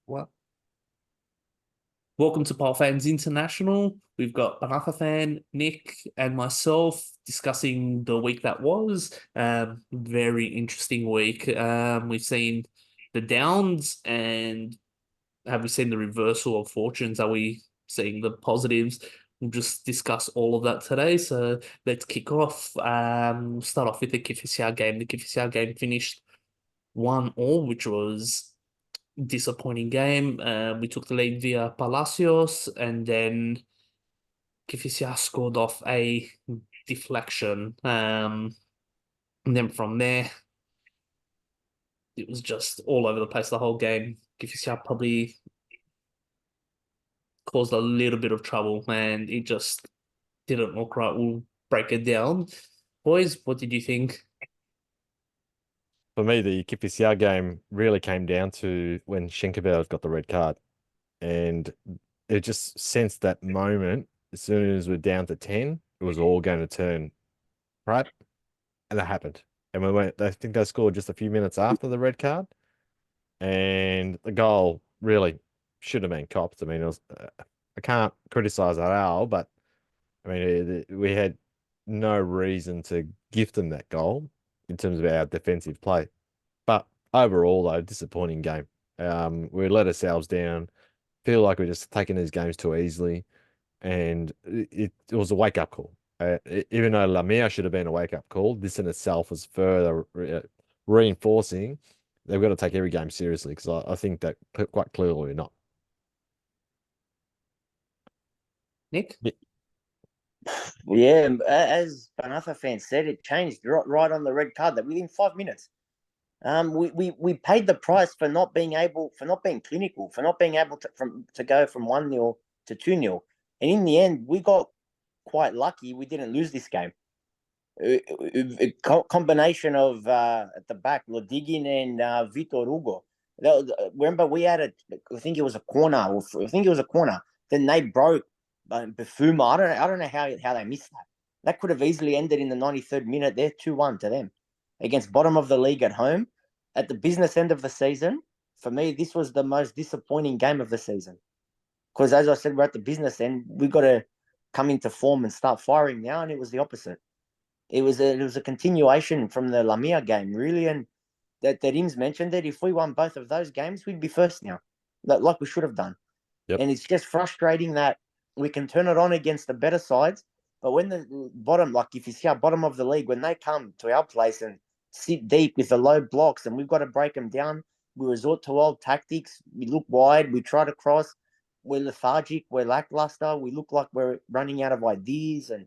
Well, welcome to PAO Fans International. We've got PanathaFan, Nick, and myself discussing the week that was. Very interesting week. We've seen the downs, and have we seen the reversal of fortunes? Are we seeing the positives? We'll just discuss all of that today. So let's kick off. Start off with the Kifisia game. The Kifisia game finished 1-1, which was disappointing game. We took the lead via Palacios, and then Kifisia scored off a deflection. And then from there, it was just all over the place the whole game. Kifisia probably caused a little bit of trouble, and it just didn't look right. We'll break it down. Boys, what did you think? For me, the Kifisia game really came down to when Schenkenberg got the red card. And it just sensed that moment, as soon as we're down to 10, it was all going to turn, right? And that happened. And I think they scored just a few minutes after the red card. And the goal really should have been copped. I mean, I can't criticize our, but I mean, we had no reason to gift them that goal in terms of our defensive play. But overall, though, disappointing game. We let ourselves down. Feel like we're just taking these games too easily, and it was a wake up call. Even though Lamia should have been a wake up call, this in itself is further reinforcing they've got to take every game seriously because I think that quite clearly we're not. Nick? Yeah, Yeah, as Panatha fans said, it changed right on the red card that within 5 minutes. We paid the price for not being clinical, for not being able to go from 1-0 to 2-0. And in the end, we got quite lucky. We didn't lose this game. A combination of at the back, Lodigin and Vitor Hugo. Remember, we had I think it was a corner. I think it was a corner. Then they broke Bafuma. I don't know how they missed that. That could have easily ended in the 93rd minute. They're 2-1 to them against bottom of the league at home at the business end of the season. For me, this was the most disappointing game of the season because, as I said, we're at the business end. We got to come into form and start firing now, and it was the opposite. It was a continuation from the Lamia game, really, and that Ims mentioned that if we won both of those games, we'd be first now, like we should have done. yep. And it's just frustrating that we can turn it on against the better sides, but when the bottom, like if you see our bottom of the league, when they come to our place and sit deep with the low blocks, and we've got to break them down, we resort to old tactics. We look wide, we try to cross. We're lethargic, we're lackluster. We look like we're running out of ideas, and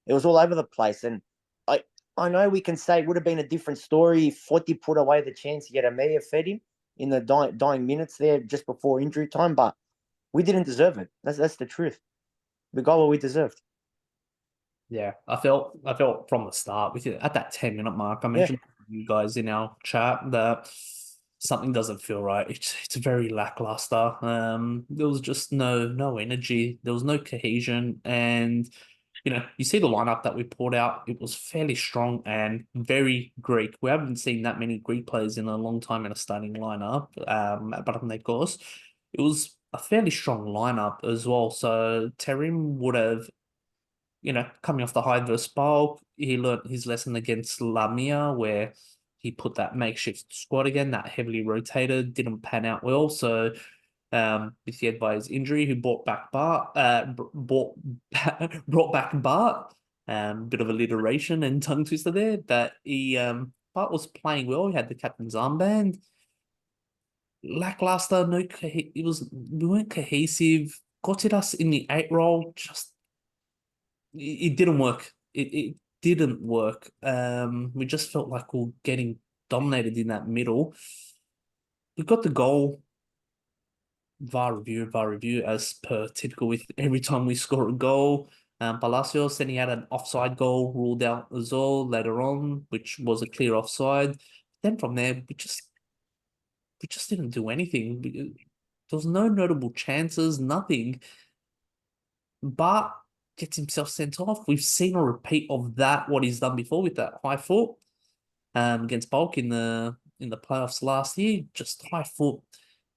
it was all over the place. And I I know we can say it would have been a different story if Foti put away the chance to get Amaya fed him in the dying minutes there just before injury time, but we didn't deserve it. That's the truth. We got what we deserved. Yeah, I felt from the start with it at that 10-minute mark. I Yeah. mentioned to you guys in our chat that something doesn't feel right. It's very lackluster. There was just no energy. There was no cohesion, and you see the lineup that we poured out. It was fairly strong and very Greek. We haven't seen that many Greek players in a long time in a starting lineup. At Panathinaikos, it was a fairly strong lineup as well. So Terim would have coming off the high versus bulk, he learnt his lesson against Lamia, where he put that makeshift squad again, that heavily rotated, didn't pan out well. So, with the by his injury, who brought back Bart, brought back Bart. Bit of alliteration and tongue twister there, but Bart was playing well. He had the captain's armband. Lackluster, we weren't cohesive. Got at us in the 8 role, just it didn't work. It didn't work. We just felt like we were getting dominated in that middle. We got the goal VAR review, as per typical with every time we score a goal. Palacios sending out an offside goal ruled out as well later on, which was a clear offside. Then from there, we just didn't do anything. There was no notable chances, nothing. But gets himself sent off. We've seen a repeat of that, what he's done before with that high foot against Bulk in the playoffs last year. Just high foot,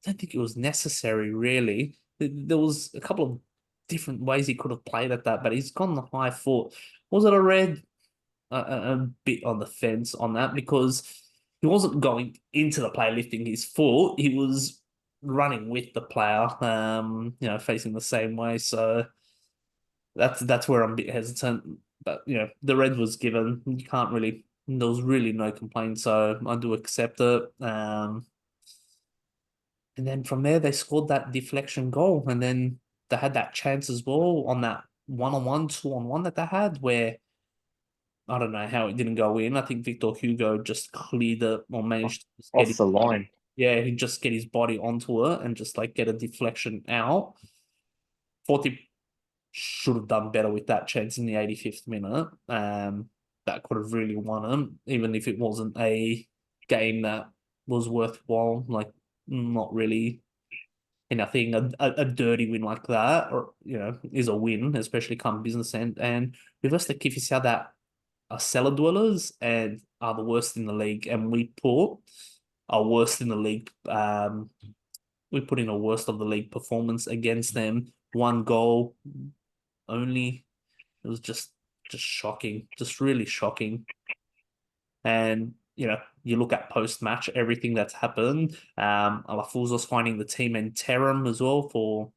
don't think it was necessary, really. There was a couple of different ways he could have played at that, but he's gone the high foot. Was it a red? A bit on the fence on that because he wasn't going into the play lifting his foot. He was running with the player, facing the same way. So that's where I'm a bit hesitant. But the red was given. You can't really. There was really no complaint, so I do accept it. And then from there, they scored that deflection goal, and then they had that chance as well on that 1-on-1, 2-on-1 that they had, where I don't know how it didn't go in. I think Victor Hugo just cleared it or managed to just Off the line. yeah, he'd just get his body onto it and just like get a deflection out. Forty should have done better with that chance in the 85th minute. That could have really won him, even if it wasn't a game that was worthwhile. Like, not really. And I think a dirty win like that, or is a win, especially come business end. And reverse the Kifisia that are cellar dwellers and are the worst in the league, and we put a worst in the league. We put in a worst of the league performance against them. 1 goal only. It was just shocking, just really shocking. And you look at post match, everything that's happened. Alafuzo's finding the team and Terum as well for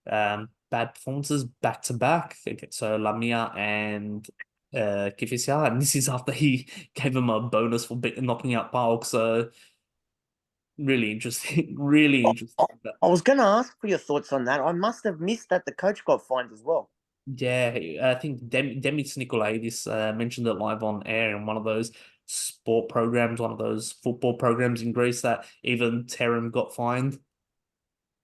bad performances back to back. So Lamia and Kifisia, and this is after he gave him a bonus for knocking out PAO. So really interesting, really interesting. I was going to ask for your thoughts on that. I must have missed that the coach got fined as well. Yeah, I think Demis Nikolaidis mentioned it live on air in one of those sport programs, one of those football programs in Greece, that even Terim got fined.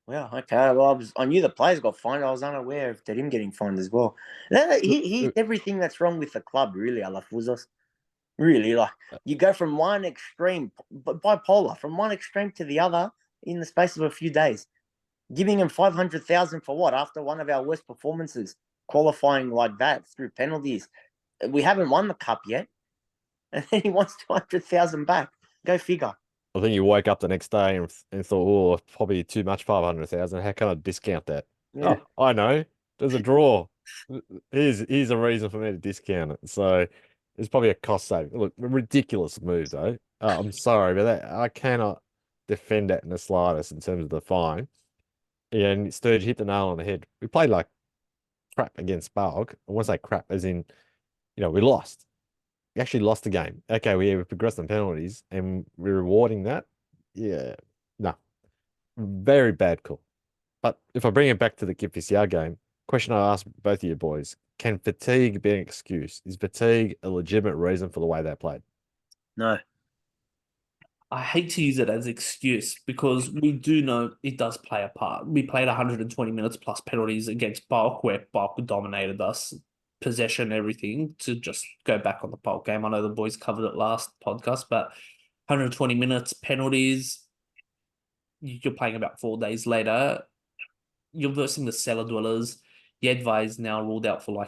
Well, okay. Well, I knew the players got fined. I was unaware of him getting fined as well. He's everything that's wrong with the club, really, Alafuzos. Really, like you go from one extreme, bipolar, from one extreme to the other in the space of a few days. Giving him 500,000 for what? After one of our worst performances, qualifying like that through penalties. We haven't won the cup yet, and then he wants 200,000 back. Go figure. I think you woke up the next day and thought, oh, probably too much, 500,000. How can I discount that? Yeah. Oh, I know. There's a draw. Here's a reason for me to discount it. So it's probably a cost saving. Look, ridiculous move though. I'm sorry, but I cannot defend that in the slightest in terms of the fine. Yeah, and Sturge hit the nail on the head. We played like crap against Balk. I want to say crap as in, we lost. We actually lost the game. Okay, we progressed on penalties and we're rewarding that. Yeah, no, very bad call. But if I bring it back to the Kifisia game, question I asked both of you boys: can fatigue be an excuse? Is fatigue a legitimate reason for the way they played? No. I hate to use it as excuse because we do know it does play a part. We played 120 minutes plus penalties against Bulk, where Bulk dominated us, possession, everything. To just go back on the Bulk game, I know the boys covered it last podcast, but 120 minutes, penalties. You're playing about 4 days later. You're versing the cellar dwellers. Yedvai is now ruled out for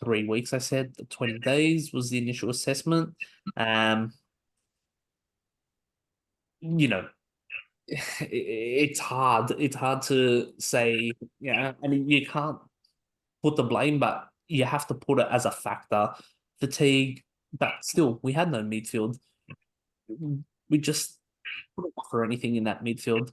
3 weeks. I said 20 days was the initial assessment. It's hard. It's hard to say, I mean, you can't put the blame, but you have to put it as a factor. Fatigue, but still, we had no midfield. We just couldn't offer anything in that midfield.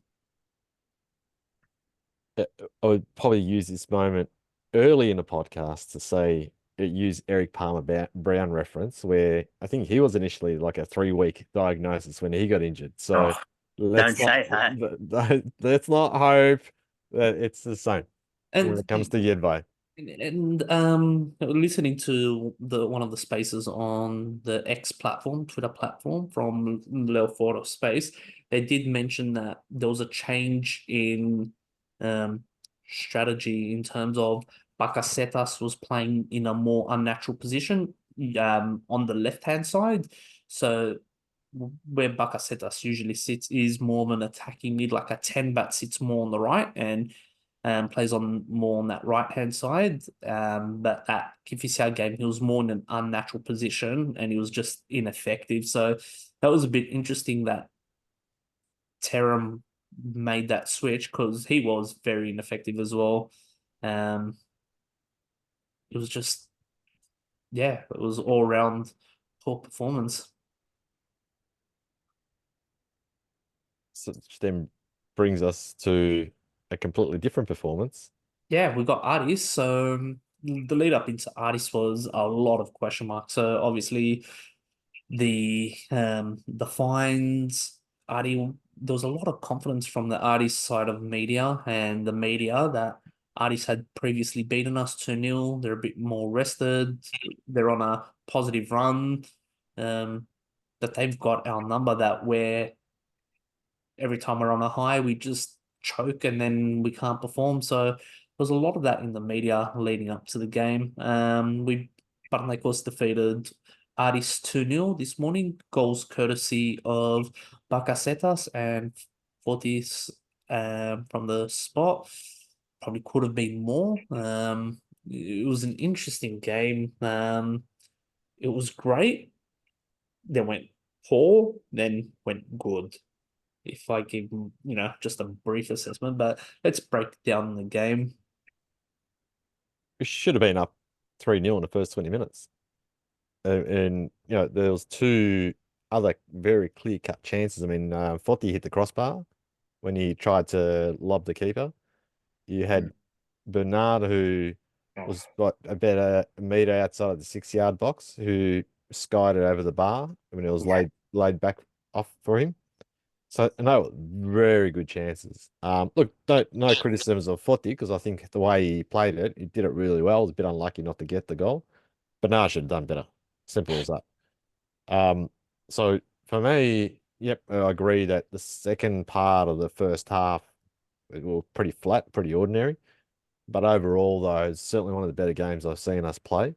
I would probably use this moment early in the podcast to say use Eric Palmer Brown reference, where I think he was initially like a 3-week diagnosis when he got injured. So Don't say that. Let's not hope that it's the same when it comes to Yedvai. And listening to one of the spaces on the X platform, Twitter platform from Leo Ford of Space, they did mention that there was a change in strategy in terms of Bakasetas was playing in a more unnatural position on the left-hand side. So where Bakasetas usually sits is more of an attacking mid, like a 10, but sits more on the right and plays on more on that right-hand side. But at Kifisia game, he was more in an unnatural position and he was just ineffective. So that was a bit interesting that Terum made that switch because he was very ineffective as well. It was just, yeah, it was all round poor performance. So, which then brings us to a completely different performance. Yeah, we got Artis. So the lead up into Artis was a lot of question marks. So obviously the fines, Artie, there was a lot of confidence from the Artis side of media and the media that Artis had previously beaten us 2-0. They're a bit more rested. They're on a positive run. That they've got our number that we're every time we're on a high, we just choke and then we can't perform. So there's a lot of that in the media leading up to the game. Panathinaikos defeated Aris 2-0 this morning. Goals courtesy of Bakasetas and Fortis from the spot. Probably could have been more. It was an interesting game. It was great. Then went poor, then went good if I give just a brief assessment, but let's break down the game. We should have been up 3-0 in the first 20 minutes. And there was two other very clear-cut chances. I mean, Foti hit the crossbar when he tried to lob the keeper. You had Bernard, who was about a meter outside of the 6-yard box, who skied it over the bar when it was laid back off for him. So no, very good chances. Look, no criticisms of Foti because I think the way he played it, he did it really well. It was a bit unlucky not to get the goal, but no, I should have done better. Simple as that. So for me, yep, I agree that the second part of the first half it was pretty flat, pretty ordinary. But overall, though, it's certainly one of the better games I've seen us play.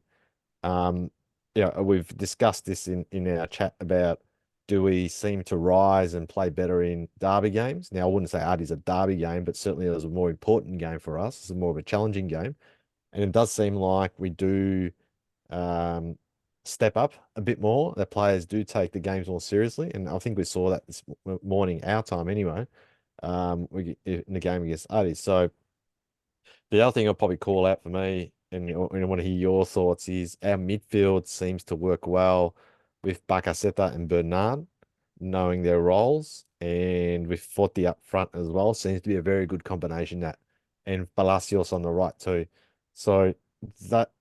We've discussed this in our chat about do we seem to rise and play better in derby games? Now, I wouldn't say Artie's a derby game, but certainly it was a more important game for us. It's more of a challenging game. And it does seem like we do step up a bit more. The players do take the games more seriously. And I think we saw that this morning, our time anyway, in the game against Arties. So the other thing I'll probably call out for me, and I want to hear your thoughts, is our midfield seems to work well with Bacaseta and Bernard, knowing their roles, and with Forti up front as well. Seems to be a very good combination that, and Palacios on the right too. So that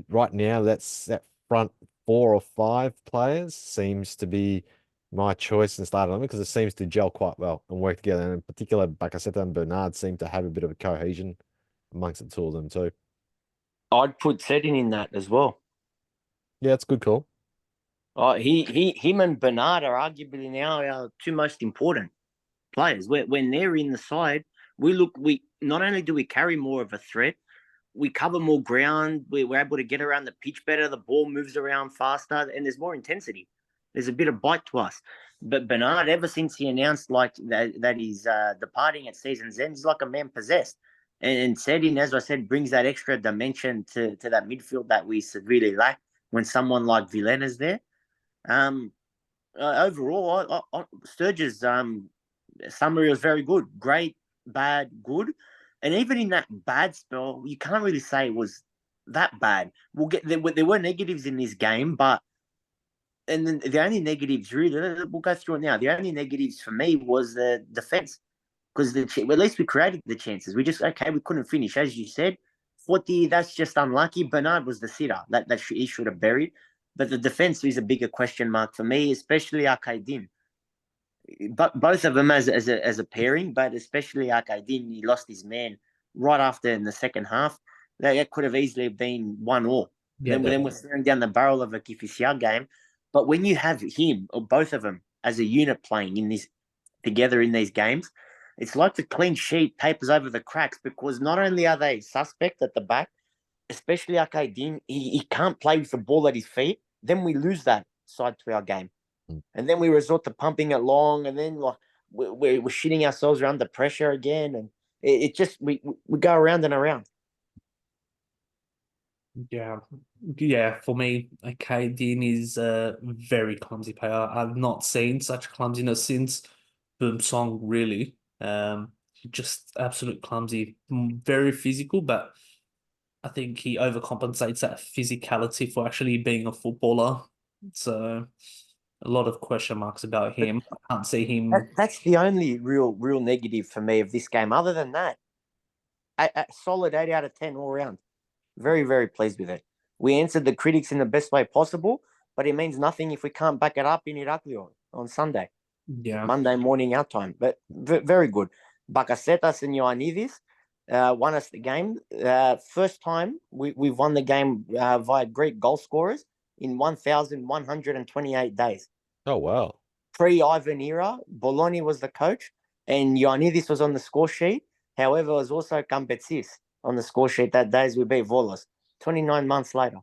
right now, that's that front 4 or 5 players seems to be my choice in starting because it seems to gel quite well and work together. And in particular, Bacaseta and Bernard seem to have a bit of a cohesion amongst the two of them too. I'd put Sedin in that as well. Yeah, it's a good call. Him and Bernard are arguably now our two most important players. When they're in the side, we not only do we carry more of a threat, we cover more ground. We're able to get around the pitch better. The ball moves around faster, and there's more intensity. There's a bit of bite to us. But Bernard, ever since he announced like that he's departing at season's end, he's like a man possessed. And Sedin, as I said, brings that extra dimension to that midfield that we severely lack when someone like Vilena's there. Overall, Sturge's summary was very good. Great, bad, good. And even in that bad spell, you can't really say it was that bad. There were negatives in this game, but and then the only negatives really, we'll go through it now. The only negatives for me was the defense because at least we created the chances. We couldn't finish, as you said. 40, that's just unlucky. Bernard was the sitter that he should have buried, but the defense is a bigger question mark for me, especially Akaidin. But both of them as a pairing, but especially Akaidin, he lost his man right after in the second half. That could have easily been 1-1. Yeah, then we're staring down the barrel of a Kifisia game. But when you have him or both of them as a unit playing in this together in these games, it's like the clean sheet papers over the cracks because not only are they suspect at the back, especially Akaidin, he can't play with the ball at his feet. Then we lose that side to our game. And then we resort to pumping it long, and then like we're shitting ourselves around the pressure again, and it just we go around and around. Yeah. For me, okay, Dean is a very clumsy player. I've not seen such clumsiness since Boom Song, really. Just absolute clumsy, very physical, but I think he overcompensates that physicality for actually being a footballer. So a lot of question marks about him. I can't see him. That's the only real negative for me of this game. Other than that, a solid 8 out of 10 all round. Very pleased with it. We answered the critics in the best way possible, but it means nothing if we can't back it up in Iraklio on Sunday, Yeah, Monday morning our time. But very good. Bakasetas and Ioannidis won us the game. First time we've won the game via Greek goal scorers in 1,128 days. Oh wow. Pre-Ivan era, Bologna was the coach, and Ioannidis was on the score sheet. However, it was also Campetsis on the score sheet that day as we beat Volos 29 months later.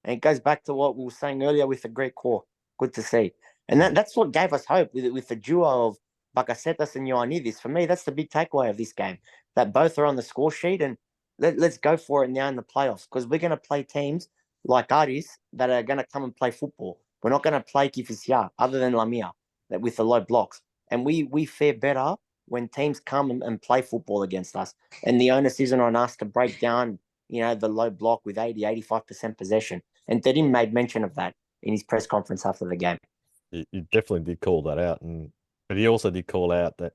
And it goes back to what we were saying earlier with the Greek core. Good to see. And that's what gave us hope with the duo of Bakasetas and Ioannidis. For me, that's the big takeaway of this game, that both are on the score sheet, and let's go for it now in the playoffs, because we're going to play teams like Aris that are going to come and play football. We're not going to play Kifisia other than Lamia that with the low blocks. And we fare better when teams come and play football against us. And the onus isn't on us to break down, the low block with 85% possession. And Dedim made mention of that in his press conference after the game. You definitely did call that out, but he also did call out that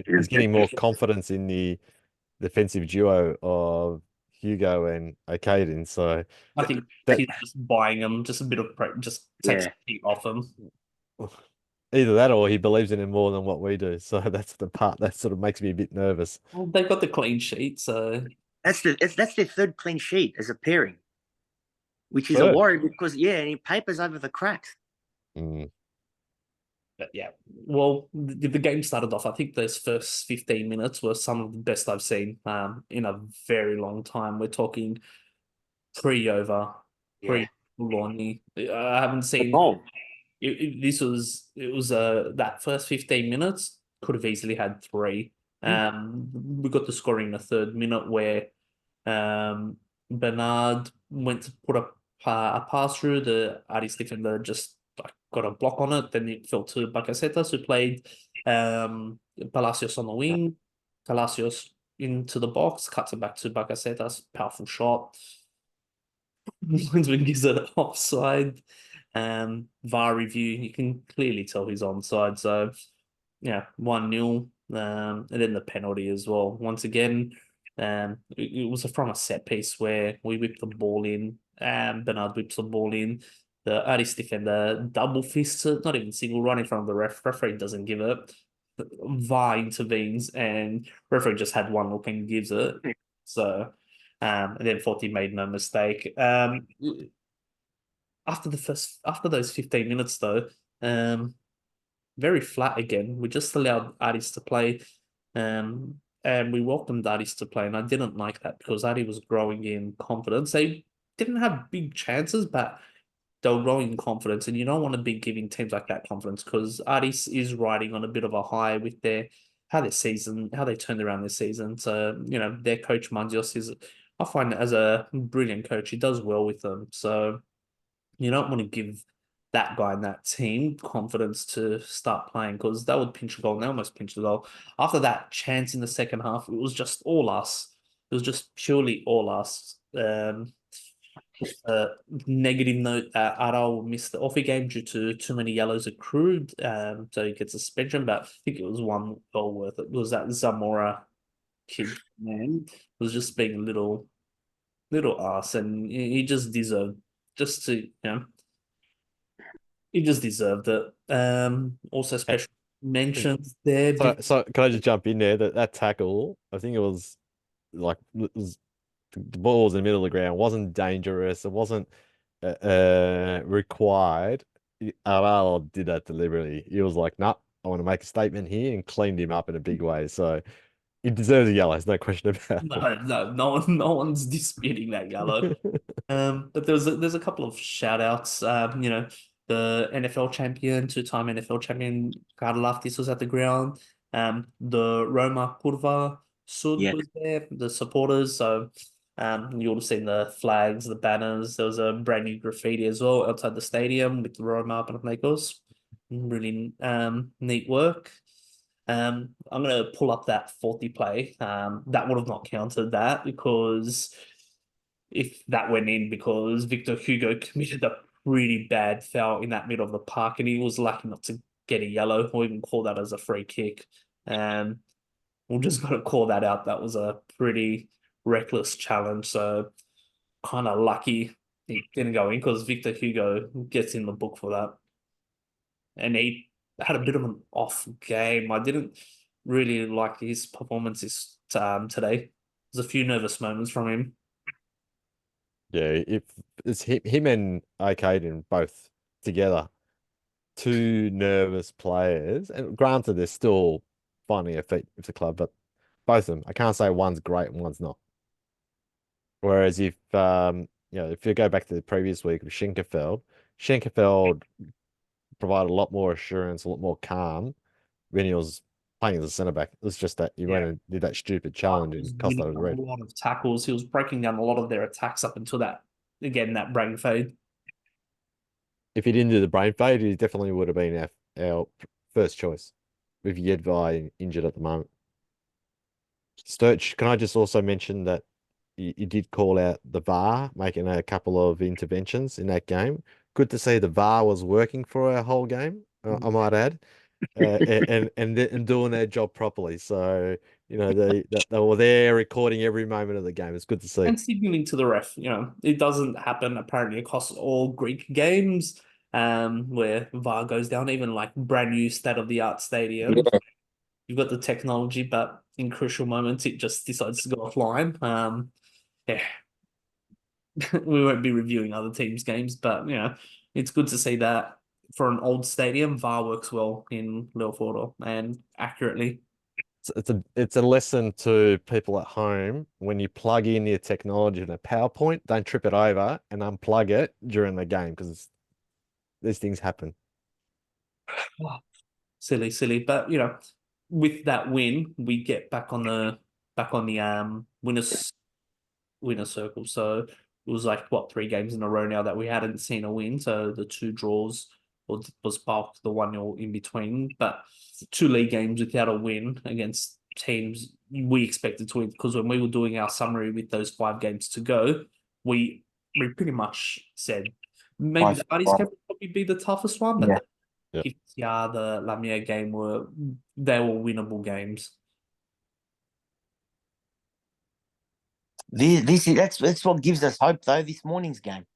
he's getting more confidence in the defensive duo of Hugo and Okaden. So I think that he's just buying him, just a bit of just takes heat off him. either that or he believes in him more than what we do. So that's the part that sort of makes me a bit nervous. Well, they've got the clean sheet, so that's their third clean sheet as a pairing, which is Third. a worry because and he papers over the cracks. But yeah, well, the game started off. I think those first 15 minutes were some of the best I've seen in a very long time. We're talking pre-over, pre-Bologna. I haven't seen. It was that first 15 minutes could have easily had three. We got the scoring in the third minute where Bernard went to put a pass through. The Aris defender just got a block on it. Then it fell to Bakasetas, who played Palacios on the wing. Palacios into the box, cuts it back to Bakasetas. Powerful shot. Linesman gives it offside. VAR review, you can clearly tell he's onside. So, yeah, 1-0. And then the penalty as well. Once again, it was from a set piece where we whipped the ball in. Bernard whips the ball in. The Aris defender double fists it, not even single, right in front of the ref. Referee doesn't give it. VAR intervenes, and referee just had one look and gives it. So, and then Forty made no mistake. After those 15 minutes though, very flat again. We just allowed Aris to play, and we welcomed Aris to play, and I didn't like that because Aris was growing in confidence. They didn't have big chances, but they were growing in confidence, and you don't want to be giving teams like that confidence because Aris is riding on a bit of a high with how they turned around their season. So, their coach Mandios I find as a brilliant coach, he does well with them. So you don't want to give that guy and that team confidence to start playing because that would pinch a goal and they almost pinched the goal. After that chance in the second half, it was just all us. It was just purely all us. Negative note, Aral missed the Offie game due to too many yellows accrued, so he gets suspension, but I think it was one goal worth it. It was that Zamora kid, man. It was just being a little ass, and he just deserved he just deserved it. Also special mentions there. So can I just jump in there? That tackle, I think it was the ball was in the middle of the ground, wasn't dangerous, it wasn't required. Aral did that deliberately. He was like, "Nah, I want to make a statement here," and cleaned him up in a big way. So he deserves a yellow. There's no question about it. No one's disputing that yellow. But there's a couple of shout outs. The NFL champion, two-time NFL champion Karlaftis was at the ground. The Roma Curva Sud was there, the supporters. So you would have seen the flags, the banners. There was a brand new graffiti as well outside the stadium with the Roma Panathinaikos. Really neat work. I'm gonna pull up that 40 play. That would have not counted that because if that went in because Victor Hugo committed a pretty bad foul in that middle of the park and he was lucky not to get a yellow or even call that as a free kick. We're just gonna call that out. That was a pretty reckless challenge. So kind of lucky he didn't go in because Victor Hugo gets in the book for that. And he had a bit of an off game. I didn't really like his performances today. There's a few nervous moments from him. Yeah, if it's him and Aiden both together, two nervous players, and granted they're still finding their feet with the club, but both of them, I can't say one's great and one's not. Whereas if if you go back to the previous week with Schenkerfeld provided a lot more assurance, a lot more calm when he was playing as a centre back. It was just that he went and did that stupid challenge He was and cost winning out a a red. lot of tackles. He was breaking down a lot of their attacks up until that, again, that brain fade. If he didn't do the brain fade, he definitely would have been our first choice with Yedvai injured at the moment. Sturch, can I just also mention that you did call out the VAR, making a couple of interventions in that game. Good to see the VAR was working for our whole game, I might add, and doing their job properly. So, they were there recording every moment of the game. It's good to see. And signaling to the ref, it doesn't happen apparently across all Greek games where VAR goes down, even like brand new state-of-the-art stadiums. Yeah. You've got the technology, but in crucial moments, it just decides to go offline. Yeah, we won't be reviewing other teams' games, but it's good to see that for an old stadium, VAR works well in Leofordo and accurately. It's a lesson to people at home. When you plug in your technology in a PowerPoint, don't trip it over and unplug it during the game because these things happen. Silly. But with that win, we get back on the winner circle. So it was like what 3 games in a row now that we hadn't seen a win. So the 2 draws was bulk the 1-0 in between, but 2 league games without a win against teams we expected to win because when we were doing our summary with those 5 games to go, we pretty much said maybe the Arties can probably be the toughest one, but Yeah. Kifisia, the Lamia game they were winnable games. That's what gives us hope though. This morning's game,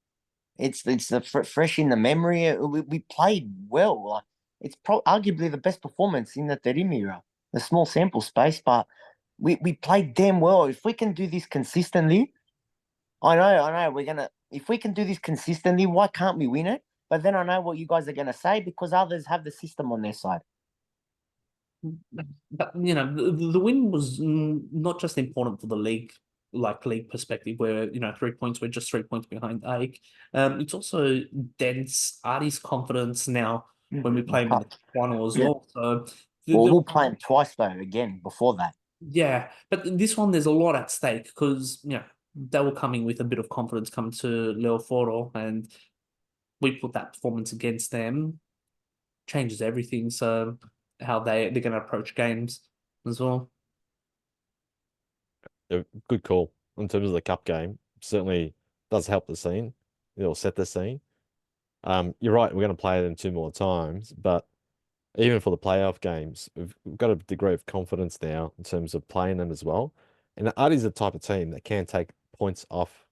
it's the fresh in the memory. We played well. Like it's arguably the best performance in the Terimira. The small sample space, but we played damn well. If we can do this consistently, I know. We're gonna. If we can do this consistently, why can't we win it? But then I know what you guys are gonna say because others have the system on their side. But the win was not just important for the league, like league perspective, where 3 points, we're just 3 points behind Ike. It's also dents Artie's confidence now when we play him in the final as well. So we'll play him twice though. Again, before that. Yeah, but this one there's a lot at stake because they were coming with a bit of confidence coming to Leofordo, and we put that performance against them, changes everything. So how they're going to approach games as well. Good call in terms of the cup game. Certainly does help the scene. It'll set the scene. You're right. We're going to play them 2 more times, but even for the playoff games, we've got a degree of confidence now in terms of playing them as well. And Artie's the type of team that can take points off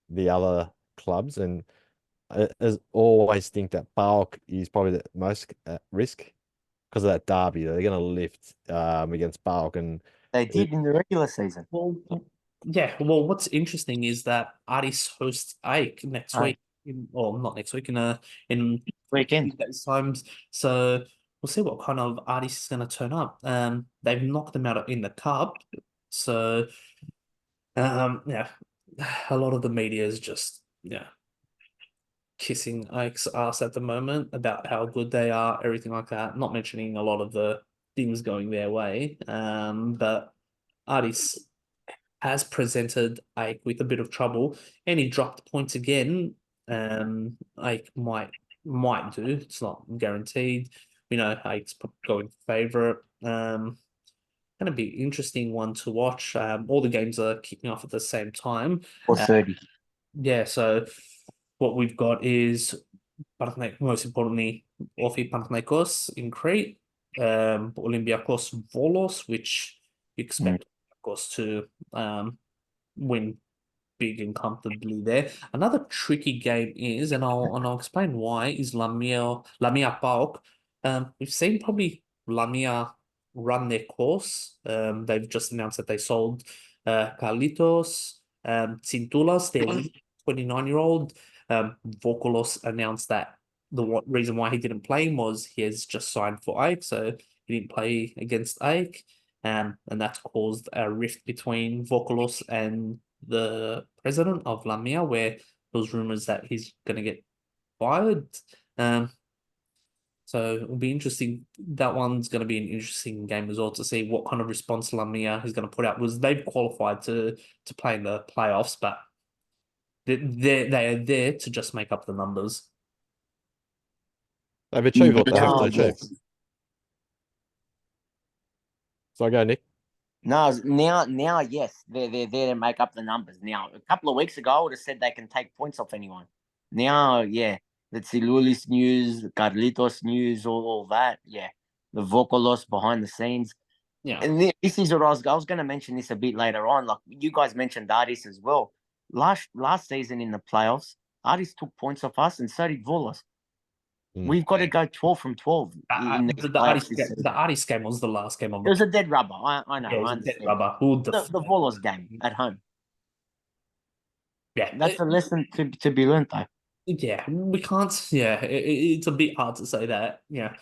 the other clubs, and as always think that PAO is probably the most at risk because of that derby. They're going to lift against PAO, and They did in the regular season. Well, yeah. Well, what's interesting is that Artis hosts Ike next week. Not next week, in Weekend. those times. So we'll see what kind of Artis is going to turn up. They've knocked them out in the cup. So, yeah, a lot of the media is just kissing Ike's ass at the moment about how good they are, everything like that. Not mentioning a lot of the things going their way. But Artis has presented Ike with a bit of trouble, and he dropped points again. Ike might do. It's not guaranteed. We know Ike's going favourite. Going to be interesting one to watch. All the games are kicking off at the same time. Or 30. Yeah, so what we've got is most importantly, Orfi Panathinaikos in Crete, Olympiacos Volos, which you expect, of course, to win big and comfortably there. Another tricky game is, and I'll explain why, is Lamia PAOK. We've seen probably Lamia run their course. They've just announced that they sold Carlitos, Cintulas, their 29-year-old. Vokolos announced that reason why he didn't play was he has just signed for AEK, so he didn't play against AEK. And that's caused a rift between Vokolos and the president of Lamia, where there was rumors that he's going to get fired. So it'll be interesting. That one's going to be an interesting game as well to see what kind of response Lamia is going to put out. Was they've qualified to play in the playoffs, but they are there to just make up the numbers. They've achieved what they have to No, achieve. yes. So I go, Nick. No, now, yes, they're there to make up the numbers. Now, a couple of weeks ago, I would have said they can take points off anyone. Now, yeah, the Tsiloulis news, the Carlitos news, all that, yeah, the Vokolos behind the scenes. Yeah, And this is what I was going to mention this a bit later on. Like you guys mentioned Ardis as well. Last season in the playoffs, Ardis took points off us, and so did Volos. We've got to go 12 from 12 in the playoffs this season. the Artist game was the last game of It was a dead rubber. I know. yeah, it was I a dead understand. rubber. Who The Volos game at home. Yeah, That's a lesson to be learned, though. yeah, we can't. Yeah, it's a bit hard to say that. Yeah,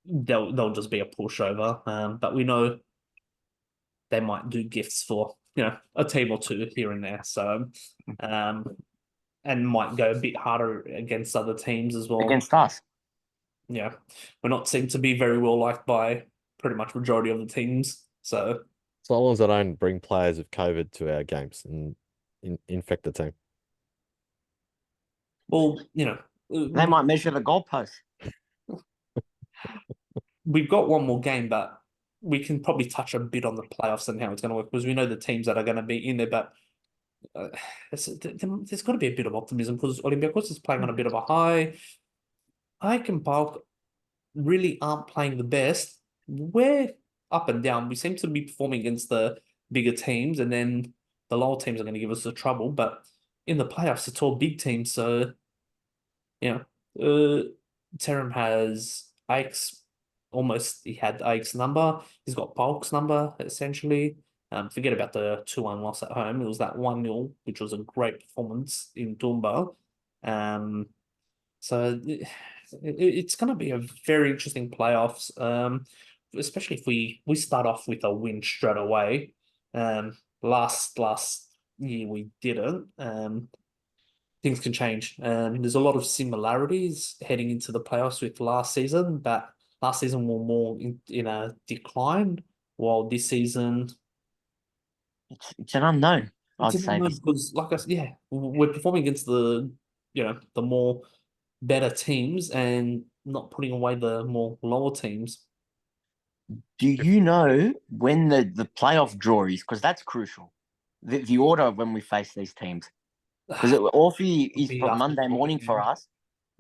they'll just be a pushover. But we know they might do gifts for a team or two here and there. So, and might go a bit harder against other teams as well. Against us. Yeah, we're not seem to be very well liked by pretty much majority of the teams. So long as I don't bring players with COVID to our games and infect the team. well, They might measure the goalpost. we've got one more game, but we can probably touch a bit on the playoffs and how it's going to work because we know the teams that are going to be in there. But there's got to be a bit of optimism because Olympiacos is playing on a bit of a high. AEK and PAOK really aren't playing the best. We're up and down. We seem to be performing against the bigger teams, and then the lower teams are going to give us the trouble. But in the playoffs, it's all big teams. So, Terim has AEK's almost, he had AEK's number. He's got PAOK's number, essentially. Forget about the 2-1 loss at home. It was that 1-0, which was a great performance in Dumba. So it's going to be a very interesting playoffs, especially if we start off with a win straight away. Last year we didn't. Things can change. There's a lot of similarities heading into the playoffs with last season, but last season we're more in a decline, while this season It's an unknown. I'd say because, like I said, yeah, we're performing against the more better teams and not putting away the more lower teams. Do you know when the playoff draw is? Because that's crucial. The order of when we face these teams. Because Orphy is from Monday morning for us.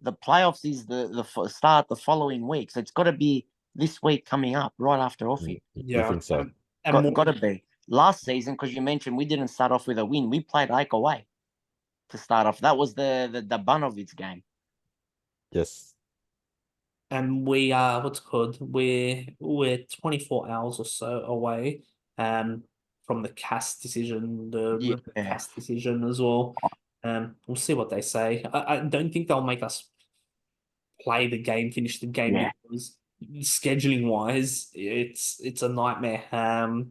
The playoffs is the start the following week. So it's got to be this week coming up, right after Orphy. Yeah, I think so. Got to be. Last season, because you mentioned we didn't start off with a win. We played AEK away to start off. That was the Banovic game. Yes. And we are we're 24 hours or so away from the CAS decision, the CAS decision as well. We'll see what they say. I don't think they'll make us play the game, finish the game because scheduling wise, it's a nightmare.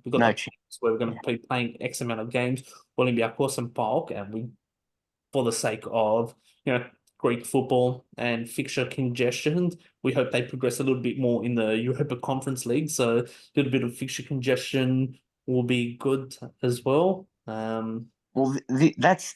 We've got where we're going to be playing X amount of games, Olympiacos and PAOK, and we, for the sake of Greek football and fixture congestion, we hope they progress a little bit more in the Europa Conference League. So a little bit of fixture congestion will be good as well. Well, that's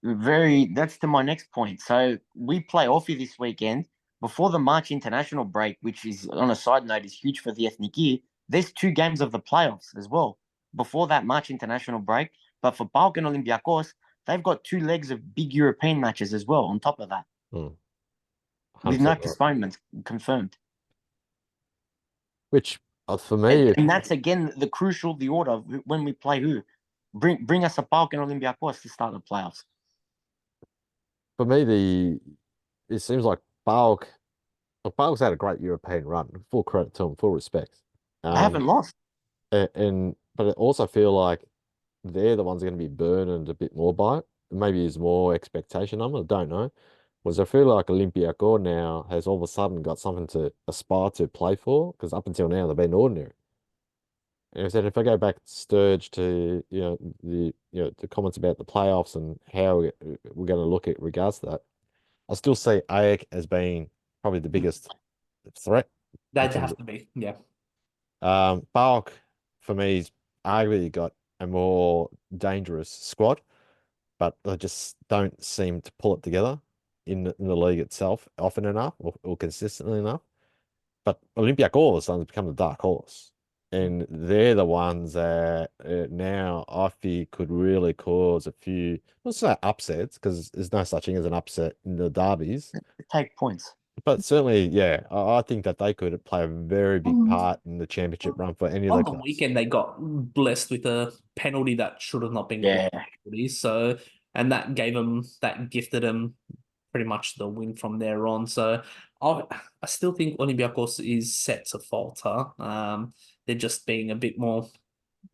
to my next point. So we play Orphy this weekend. before the March international break, which is on a side note is huge for the ethnic year. There's 2 games of the playoffs as well before that March international break. But for PAOK and Olympiacos, they've got 2 legs of big European matches as well on top of that, with 100% no right. postponements confirmed. Which for me, And that's again the order of when we play who. Bring us a PAOK and Olympiacos to start the playoffs. for me, it seems like PAOK's had a great European run. Full credit to them, full respect. They haven't lost. But I also feel like they're the ones that are going to be burdened a bit more by it. Maybe there's more expectation on them. I don't know. Whereas I feel like Olympiacos now has all of a sudden got something to aspire to play for, because up until now they've been ordinary. And I said if I go back Sturge to the comments about the playoffs and how we're going to look at regards to that, I still see AEK as being probably the biggest threat. They'd have to be, yeah. PAOK for me is arguably got a more dangerous squad, but they just don't seem to pull it together in the league itself often enough or consistently enough. But Olympiacos all of a sudden has become the dark horse, and they're the ones that now I fear could really cause a few, let's say upsets, because there's no such thing as an upset in the derbies. Take points. But certainly, yeah, I think that they could play a very big part in the championship run for any of On the the clubs. weekend, they got blessed with a penalty that should have not been Yeah. called a penalty. So, and that gifted them pretty much the win from there on. So, I still think Olympiacos is set to falter. They're just being a bit more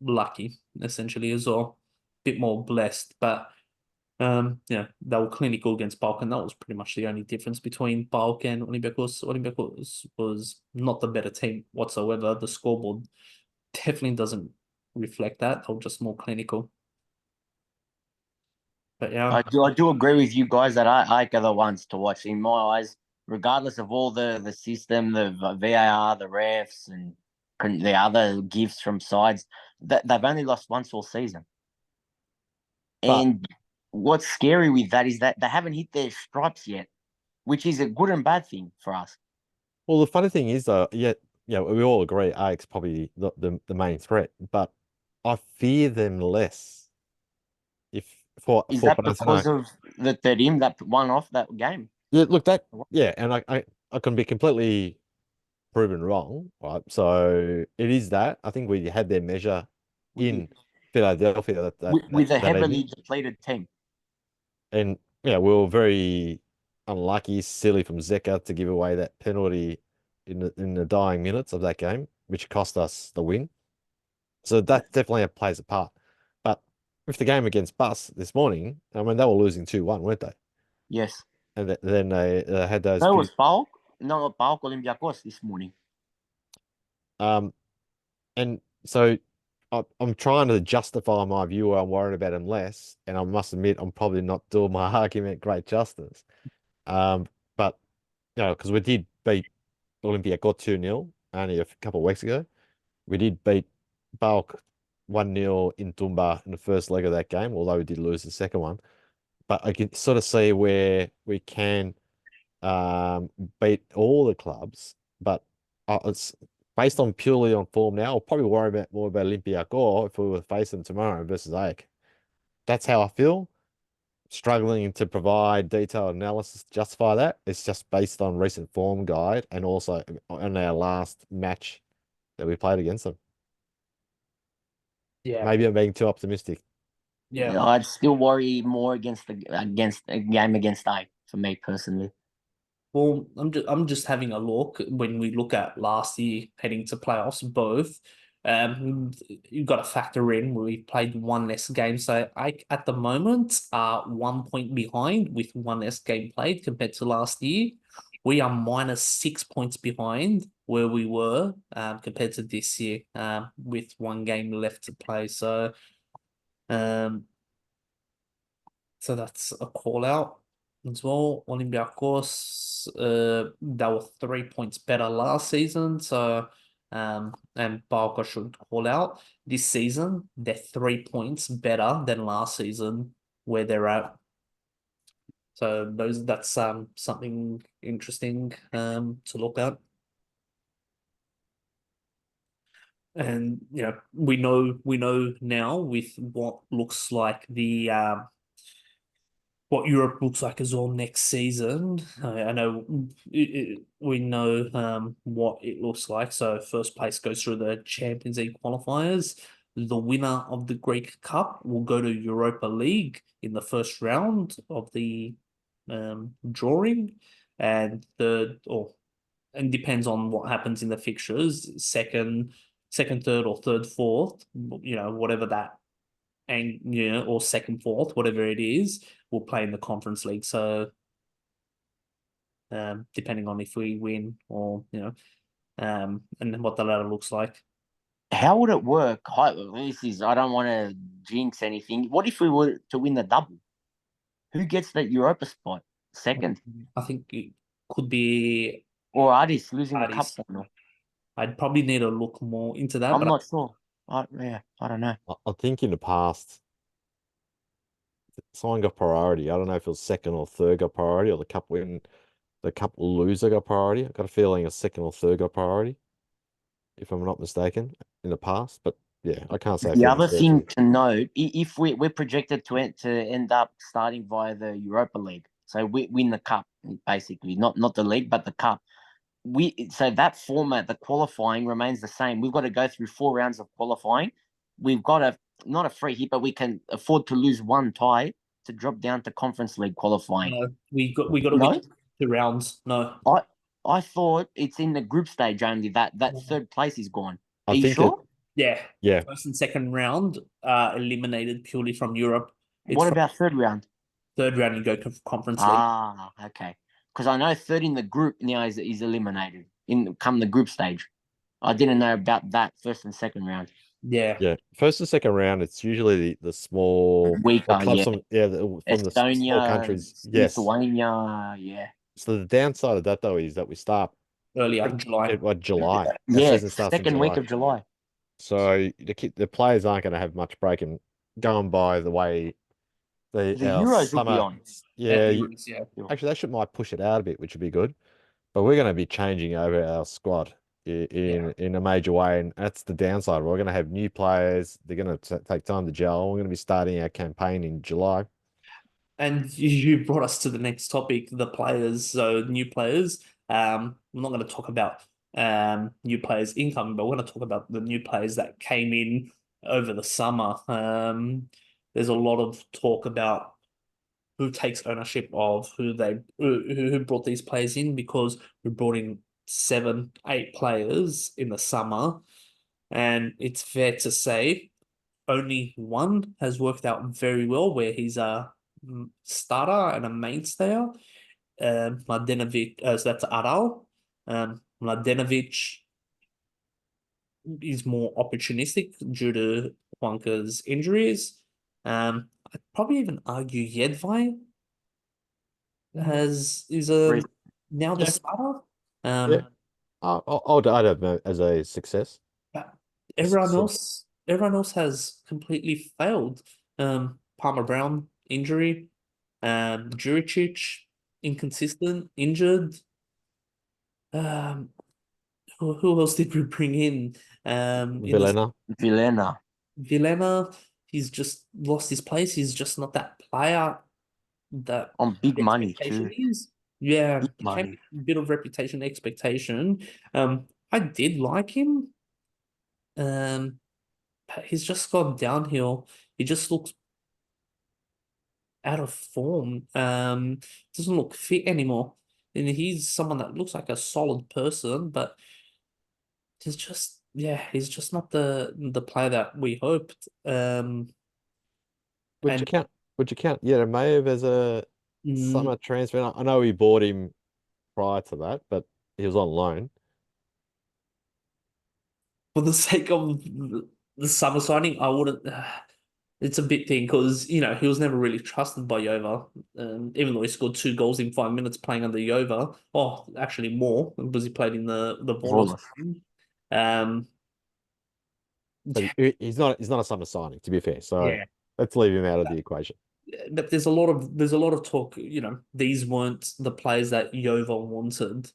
lucky, essentially, as well, a bit more blessed. But yeah, they were clinical against PAOK, and that was pretty much the only difference between PAOK and Olympiacos. Olympiacos was not the better team whatsoever. The scoreboard definitely doesn't reflect that. They're just more clinical. But yeah, I do agree with you guys that I are the ones to watch. In my eyes, regardless of all the system, the VAR, the refs, and the other gifts from sides, that they've only lost once all season. But And what's scary with that is that they haven't hit their stripes yet, which is a good and bad thing for us. well, the funny thing is, though, yeah, we all agree AEK's probably the main threat, but I fear them less. If for Is for that Panathinaikos. because of the team that won off that game? Yeah, look and I can be completely proven wrong, right? So it is that I think we had their measure in Philadelphia With a that heavily evening, depleted team. and yeah, we were very unlucky, silly from Zeka to give away that penalty in the dying minutes of that game, which cost us the win. So that definitely plays a part. But with the game against Bus this morning, I mean they were losing 2-1, weren't they? Yes. And then they had those No, it few. was PAOK. No, not PAOK Olympiacos this morning. And so I'm trying to justify my view where I'm worried about him less, and I must admit I'm probably not doing my argument great justice. But because we did beat Olympiacos 2-0 only a couple of weeks ago. We did beat PAOK 1-0 in Tumba in the first leg of that game, although we did lose the second one. But I can sort of see where we can beat all the clubs, but it's based on purely on form now. I'll probably worry more about Olympiacos if we were to face them tomorrow versus AEK. That's how I feel. Struggling to provide detailed analysis to justify that. It's just based on recent form guide and also on our last match that we played against them. yeah, Maybe I'm being too optimistic. yeah. I'd still worry more against a game against A for me personally. Well, I'm just having a look when we look at last year heading to playoffs, both. You've got to factor in we played one less game. So at the moment are 1 point behind with one less game played compared to last year. We are minus 6 points behind where we were compared to this year with one game left to play. So that's a call out as well. Olympiacos, they were 3 points better last season. So, and PAOK should call out this season. They're 3 points better than last season where they're at. So that's something interesting to look at. And we know now with what looks like the what Europe looks like as well next season. I know we know what it looks like. So first place goes through the Champions League qualifiers. The winner of the Greek Cup will go to Europa League in the first round of the drawing, and and depends on what happens in the fixtures. Second, third, or third, fourth. Whatever that, and or second, fourth, whatever it is, will play in the Conference League. So, depending on if we win or and what the ladder looks like. How would it work? I don't want to jinx anything. What if we were to win the double? Who gets that Europa spot? Second, I think it could be or Ardis losing the cup Ardis. final? I'd probably need to look more into that, I'm but not sure. I don't know. I think in the past, someone got priority. I don't know if it was second or third got priority, or the cup loser got priority. I got a feeling a second or third got priority, if I'm not mistaken, in the past. But yeah, I can't say The for other thing certain. to note, if we're projected to end up starting via the Europa League, so we win the cup basically, not the league but the cup. So that format, the qualifying remains the same. We've got to go through 4 rounds of qualifying. We've got not a free hit, but we can afford to lose one tie to drop down to Conference League qualifying. no, we got to No? win 2 rounds. No, I thought it's in the group stage only that third place is gone. Are I you think sure? yeah, First and second round are eliminated purely from Europe. It's What from about third round? third round you go to Conference League. Okay. Because I know third in the group now is eliminated in come the group stage. I didn't know about that first and second round. yeah. First and second round, it's usually the small Weaker, clubs yeah. from the small Estonia, countries. Yes. Lithuania, yeah. So the downside of that though is that we start Earlier, pretty July. at what July. Our Yeah, season starts in second week July. of July. So the players aren't going to have much break, and going by the way The our Euros will be summer, on. yeah, Yeah. actually might push it out a bit, which would be good. But we're going to be changing over our squad in a major way, and that's the downside. We're going to have new players. They're going to take time to gel. We're going to be starting our campaign in July. And you brought us to the next topic, the players. So new players. We're not going to talk about new players incoming, but we're going to talk about the new players that came in over the summer. There's a lot of talk about who takes ownership of who brought these players in, because we brought in 7, 8 players in the summer, and it's fair to say only one has worked out very well, where he's a starter and a mainstay. Mladenovic, so that's Aral. Mladenovic is more opportunistic due to Juanca's injuries. I'd probably even argue Yedvai is now the Yeah. starter. Yeah. I'd have him as a success. But A everyone else has completely failed. Palmer Brown injury, Juricic inconsistent, injured. Um, who else did we bring in? Vilena. Vilena. Vilena, he's just lost his place. He's just not that player that On big money expectation too. is. Yeah, Big he came money. with a bit of reputation expectation. I did like him. But he's just gone downhill. He just looks out of form. Doesn't look fit anymore. And he's someone that looks like a solid person, but he's just not the player that we hoped. Would you And count? Would you count Yeremayev as a mm, summer transfer? I know we bought him prior to that, but he was on loan. for the sake of the summer signing, I wouldn't. It's a bit thing because he was never really trusted by Yova, even though he scored 2 goals in 5 minutes playing under Yova. Oh, actually more because he played in the Vorlos. Volos. Um, But he's not a summer signing, to be fair. So yeah, let's leave him out of the equation. but there's a lot of talk. These weren't the players that Yova wanted.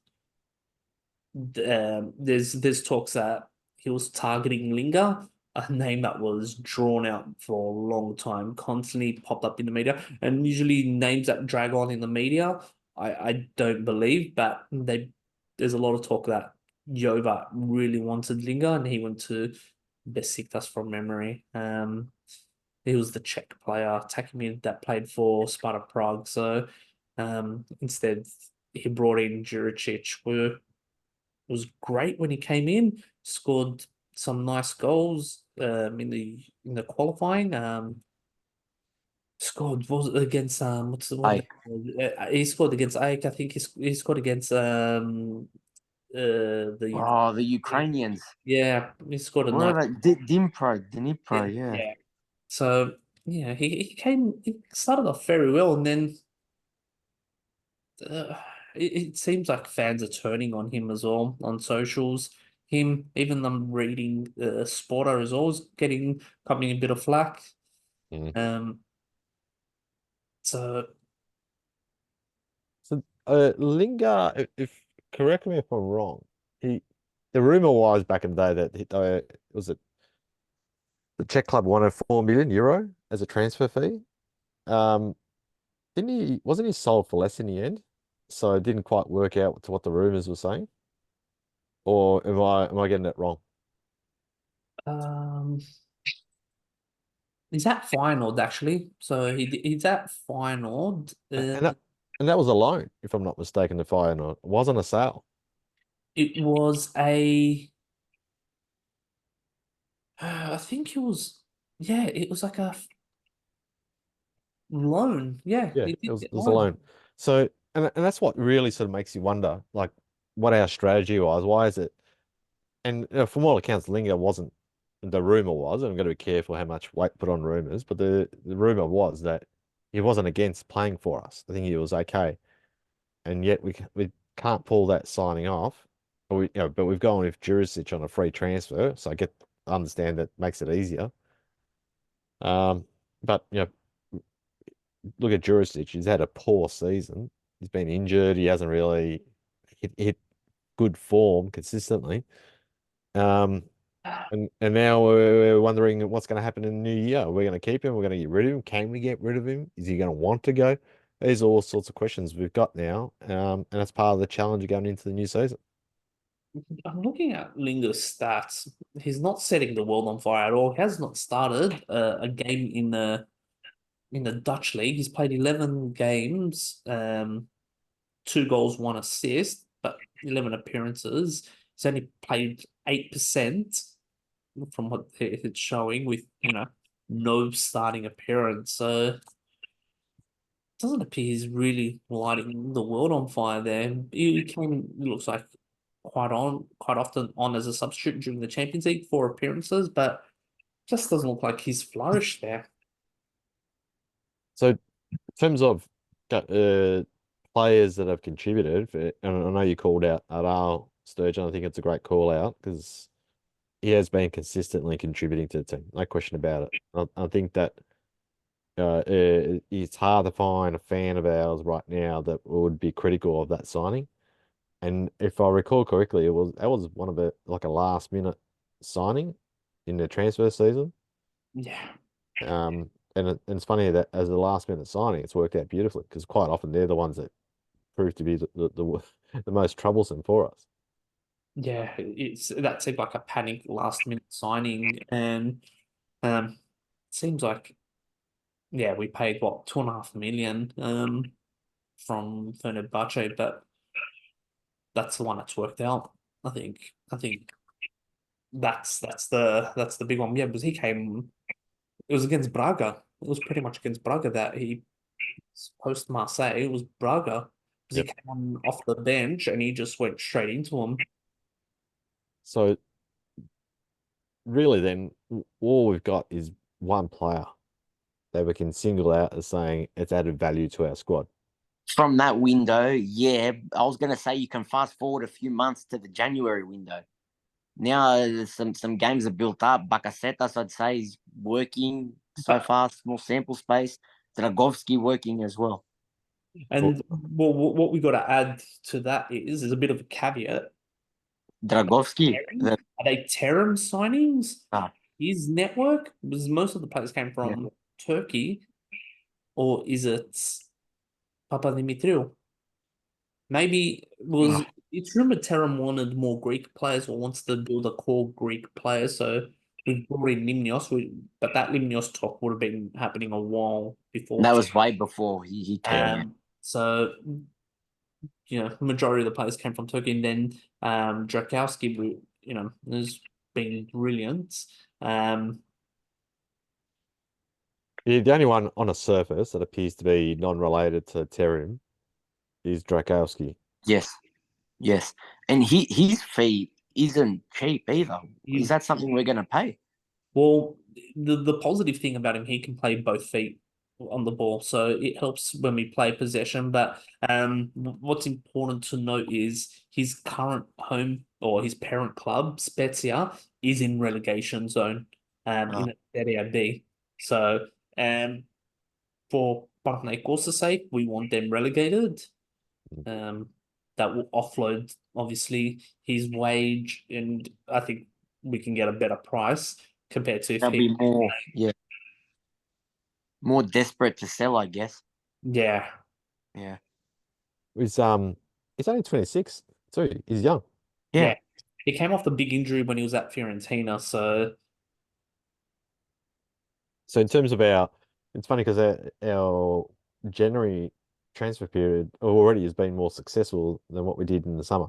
There's talks that he was targeting Linga, a name that was drawn out for a long time, constantly popped up in the media, and usually names that drag on in the media, I don't believe, but there's a lot of talk that Jova really wanted Linga, and he went to Besiktas from memory. He was the Czech player attacking mid that played for Sparta Prague, so instead he brought in Juricic, who was great when he came in, scored some nice goals in the qualifying. Scored was it against what's the one? Hey, He scored against Ike. I think he scored against the the Ukrainians. yeah, he scored a What nice are they? Dnipro, yeah, yeah. yeah. So yeah, he started off very well, and then uh, it seems like fans are turning on him as well on socials. Him, even them reading Sporter is always coming a bit of flack. Mm. Um, so So, Lingard, if correct me if I'm wrong, the rumor was back in the day that was it the Czech club wanted €4 million as a transfer fee. Um, didn't he? Wasn't he sold for less in the end? So it didn't quite work out to what the rumors were saying. Or am I getting it wrong? um, he's at final actually. So he's at final. And that was a loan, if I'm not mistaken. The fire not it wasn't a sale. It was a. I think it was. Yeah, it was like a loan. Yeah, Yeah, he it did was get it was a loan. loan. So and that's what really sort of makes you wonder, like what our strategy was. Why is it? And from all accounts, Lingard wasn't. The rumor was, and I'm going to be careful how much weight put on rumors, but the rumor was that he wasn't against playing for us. I think he was okay, and yet we can't pull that signing off. But we've gone with Juricic on a free transfer, so I understand that makes it easier. But look at Juricic. He's had a poor season. He's been injured. He hasn't really hit good form consistently. Um, and now we're wondering what's going to happen in the new year. We're going to keep him. We're going to get rid of him. Can we get rid of him? Is he going to want to go? These are all sorts of questions we've got now, and that's part of the challenge going into the new season. I'm looking at Linga's stats. He's not setting the world on fire at all. He has not started a game in the Dutch league. He's played 11 games, 2 goals, 1 assist, but 11 appearances. He's only played 8% from what it's showing with, no starting appearance. So it doesn't appear he's really lighting the world on fire there. He looks like quite often on as a substitute during the Champions League for appearances, but just doesn't look like he's flourished there. So, in terms of players that have contributed, and I know you called out Adal Sturgeon. I think it's a great call out because he has been consistently contributing to the team. No question about it. I think that it's hard to find a fan of ours right now that would be critical of that signing. And if I recall correctly, that was one of the like a last minute signing in the transfer season. Yeah. And it's funny that as a last minute signing, it's worked out beautifully because quite often they're the ones that prove to be the most troublesome for us. Yeah, that seemed like a panic last minute signing, and seems like we paid what 2.5 million from Fenerbahce, but that's the one that's worked out. I think that's the big one. Yeah, because he came. It was against Braga. It was pretty much against Braga that he post Marseille. It was Braga because he Yep. came on off the bench and he just went straight into him. So really, then all we've got is one player that we can single out as saying it's added value to our squad. From that window, yeah, I was going to say you can fast forward a few months to the January window. Now some games are built up. Bakasetas, I'd say, is working so far, small sample space. Dragovski working as well. And well, what we got to add to that is a bit of a caveat. Dragovski, Are they Terem signings? Ah. His network, because most of the players came from Turkey, or is it Papadimitriou? Maybe was it's rumored Terem wanted more Greek players or wants to build a core Greek player, so we've brought in Limnios, but that Limnios talk would have been happening a while before. that was way before he came. So the majority of the players came from Turkey, and then Drakowski, has been brilliant. The only one on a surface that appears to be non-related to Terem is Drakowski. Yes, and his fee isn't cheap either. Is that something we're going to pay? Well, the positive thing about him, he can play both feet on the ball, so it helps when we play possession. But what's important to note is his current home or his parent club, Spezia, is in relegation zone in Serie B. So for Panathinaikos' sake, we want them relegated. That will offload obviously his wage, and I think we can get a better price compared to if They'll be more desperate to sell, I guess. Yeah. He's only 26 too. He's young. Yeah. He came off the big injury when he was at Fiorentina, so in terms of it's funny because our January transfer period already has been more successful than what we did in the summer.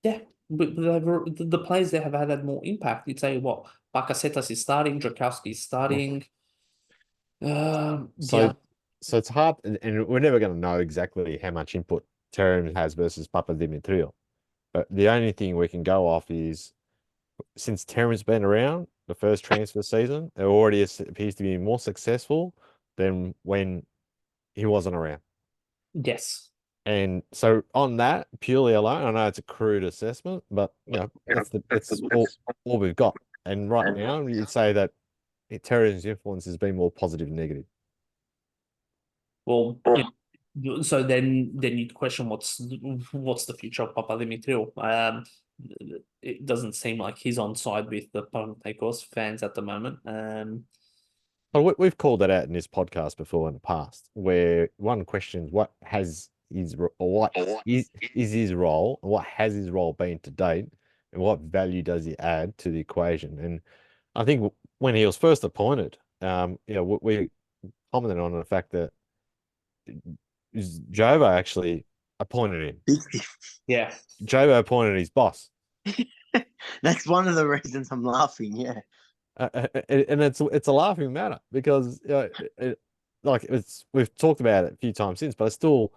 Yeah, but the players there have had more impact. You'd say what Bakasetas is starting, Drakowski is starting. So it's hard, and we're never going to know exactly how much input Terem has versus Papadimitriou. But the only thing we can go off is since Terem's been around, the first transfer season, it already appears to be more successful than when he wasn't around. Yes. And so on that, purely alone, I know it's a crude assessment, but that's all we've got. And right now, you'd say that Terem's influence has been more positive than negative. Well, so then you'd question what's the future of Papadimitriou. It doesn't seem like he's on side with the Panathinaikos fans at the moment. But we've called that out in this podcast before in the past, where one questions what is his role, and what has his role been to date, and what value does he add to the equation? And I think when he was first appointed, we commented on the fact that Jovo actually appointed him. Yeah. Jovo appointed his boss. That's one of the reasons I'm laughing. Yeah. And it's a laughing matter because we've talked about it a few times since, but it still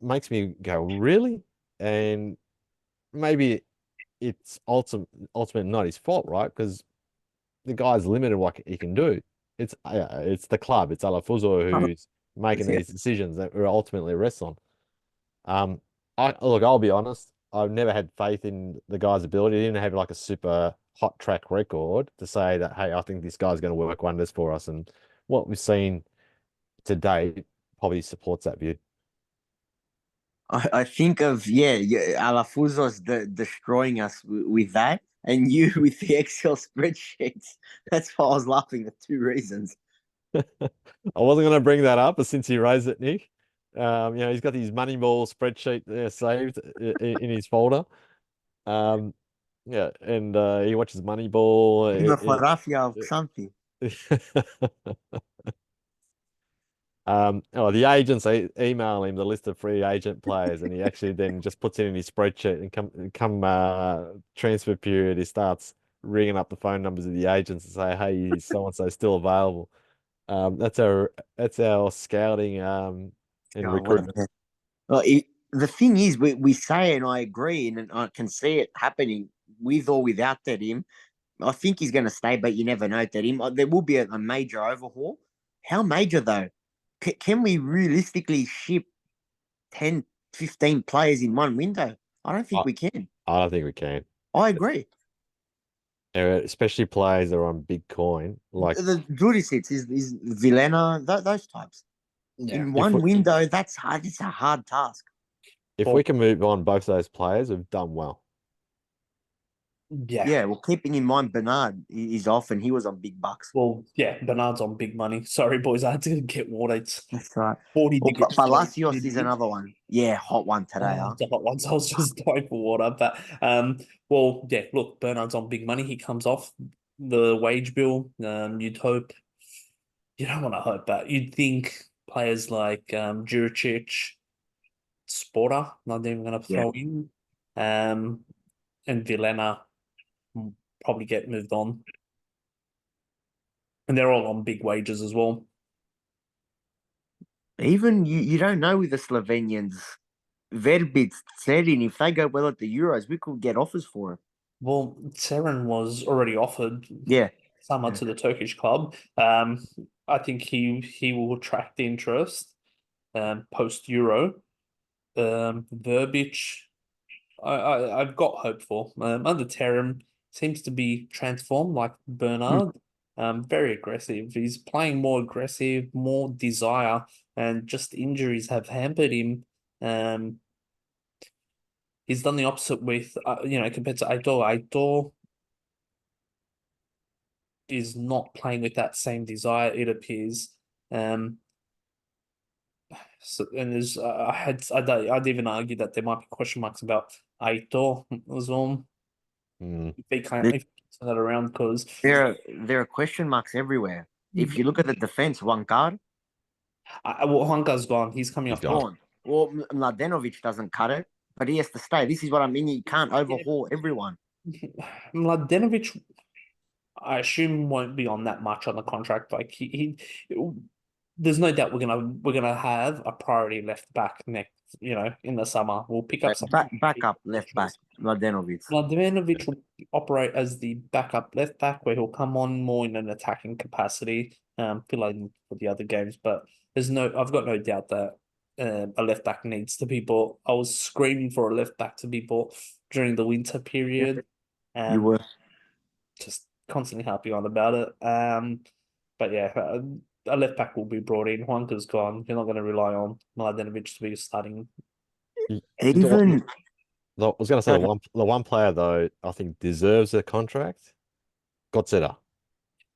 makes me go, really? And maybe it's ultimately not his fault, right? Because the guy's limited what he can do. It's the club. It's Alafuzo who's making these decisions that we're ultimately rest on. I'll be honest. I've never had faith in the guy's ability. He didn't have like a super hot track record to say that, hey, I think this guy's going to work wonders for us. And what we've seen to date probably supports that view. I think of Alafuzo's destroying us with that, and you with the Excel spreadsheets. That's why I was laughing for two reasons. I wasn't going to bring that up, but since you raised it, Nick, he's got his Moneyball spreadsheet there saved in his folder. And he watches Moneyball. Something. The agents email him the list of free agent players, and he actually then just puts it in his spreadsheet. And come transfer period, he starts ringing up the phone numbers of the agents and say, "Hey, is so and so still available?" That's our scouting and recruitment. Well, the thing is, we say, and I agree, and I can see it happening with or without Terim. I think he's going to stay, but you never know, Terim. There will be a major overhaul. How major, though? Can we realistically ship 10, 15 players in one window? I don't think we can. I don't think we can. I agree. Especially players that are on big coin. Like the Jurisic is Vilena, those types. in If one we, window, that's hard. It's a hard task. if Well, we can move on both those players, we've done well. yeah. Yeah, well, keeping in mind Bernard is off and he was on big bucks. Well, yeah, Bernard's on big money. Sorry, boys, I had to get water. It's That's right. 40 Well, degrees. Palacios is another one. Yeah, hot one today, huh? The hot ones. I was just dying for water. But well, yeah, look, Bernard's on big money. He comes off the wage bill. You'd hope you don't want to hope, but you'd think players like Juricic, Sporter, not even gonna Yeah. throw in. And Villena will probably get moved on. And they're all on big wages as well. Even you don't know with the Slovenians. Verbic, Serin, if they go well at the Euros, we could get offers for him. Well, Seren was already offered Yeah. summer to the Turkish club. I think he will attract interest post Euro. Verbic, I've got hope for. Under Terim seems to be transformed like Bernard. Very aggressive. He's playing more aggressive, more desire, and just injuries have hampered him. He's done the opposite with compared to Aitor. Aitor is not playing with that same desire, it appears. So, and there's I'd even argue that there might be question marks about Aitor as well. If they can't There, if turn that around because there are question marks everywhere. If you look at the defense, one guard, well, Hunka's gone. He's coming He's off. gone. gone. Well, Mladenovic doesn't cut it, but he has to stay. This is what I mean. You can't overhaul everyone. Mladenovic, I assume won't be on that much on the contract. Like there's no doubt we're gonna have a priority left back next. In the summer, we'll pick up some Back up, left back, Mladenovic. Mladenovic will operate as the backup left back, where he'll come on more in an attacking capacity, filling for the other games. But I've got no doubt that a left back needs to be bought. I was screaming for a left back to be bought during the winter period, You were. just constantly harping on about it. But yeah, a left back will be brought in. Juanca's gone. You're not going to rely on Mladenovic to be starting. Even I was going to say the one player though I think deserves a contract. Gotzetta.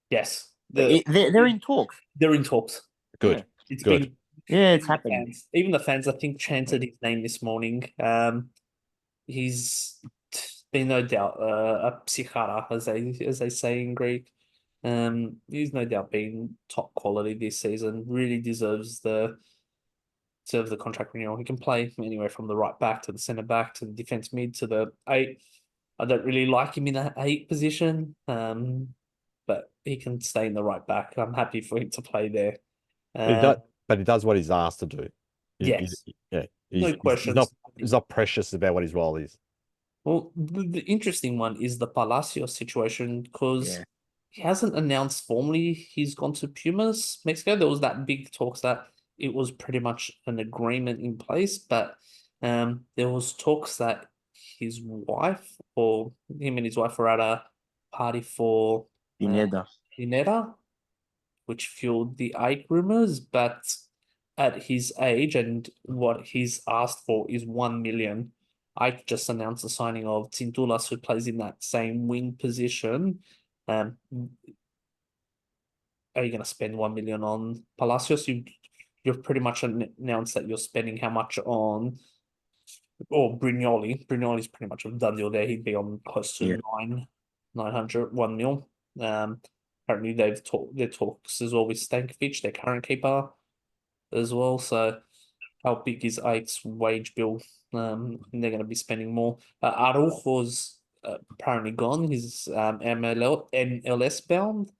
Yes, they're in talks. they're in talks. Good. Yeah. It's Good. been Yeah, it's happening. even the fans, I think, chanted his name this morning. He's been no doubt a psychara, as they say in Greek. He's no doubt been top quality this season. Really deserves the contract renewal. He can play anywhere from the right back to the centre back to the defence mid to the 8. I don't really like him in that 8 position, but he can stay in the right back. I'm happy for him to play there. But he does what he's asked to do. Yes. Yeah. No questions. He's not precious about what his role is. Well, the interesting one is the Palacio situation because Yeah. he hasn't announced formally he's gone to Pumas, Mexico. There was that big talks that it was pretty much an agreement in place, but there was talks that his wife or him and his wife were at a party for Pineda. Pineda, which fueled the Ike rumors, but at his age and what he's asked for is 1 million. Ike just announced the signing of Tsintulas, who plays in that same wing position. Are you going to spend 1 million on Palacios? You've pretty much announced that you're spending how much on, or Brignoli. Brignoli's pretty much a done deal there. He'd be on close to 900, 1 mil. Apparently their talks as well with Stankovic, their current keeper, as well. So how big is Ike's wage bill? And they're going to be spending more. Araujo's apparently gone. He's MLS bound.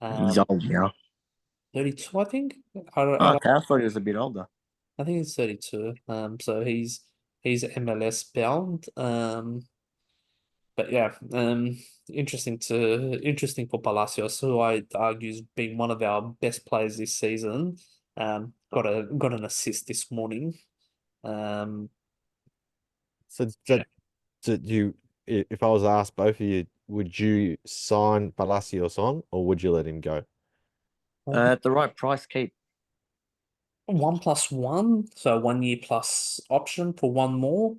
He's old now. 32, I think. Okay, I thought he was a bit older. I think he's 32. So he's MLS bound. But yeah, interesting for Palacios, who I'd argue has been one of our best players this season. Got an assist this morning. So if I was asked both of you, would you sign Palacios on or would you let him go? At the right price, keep. 1+1, so 1 year plus option for one more.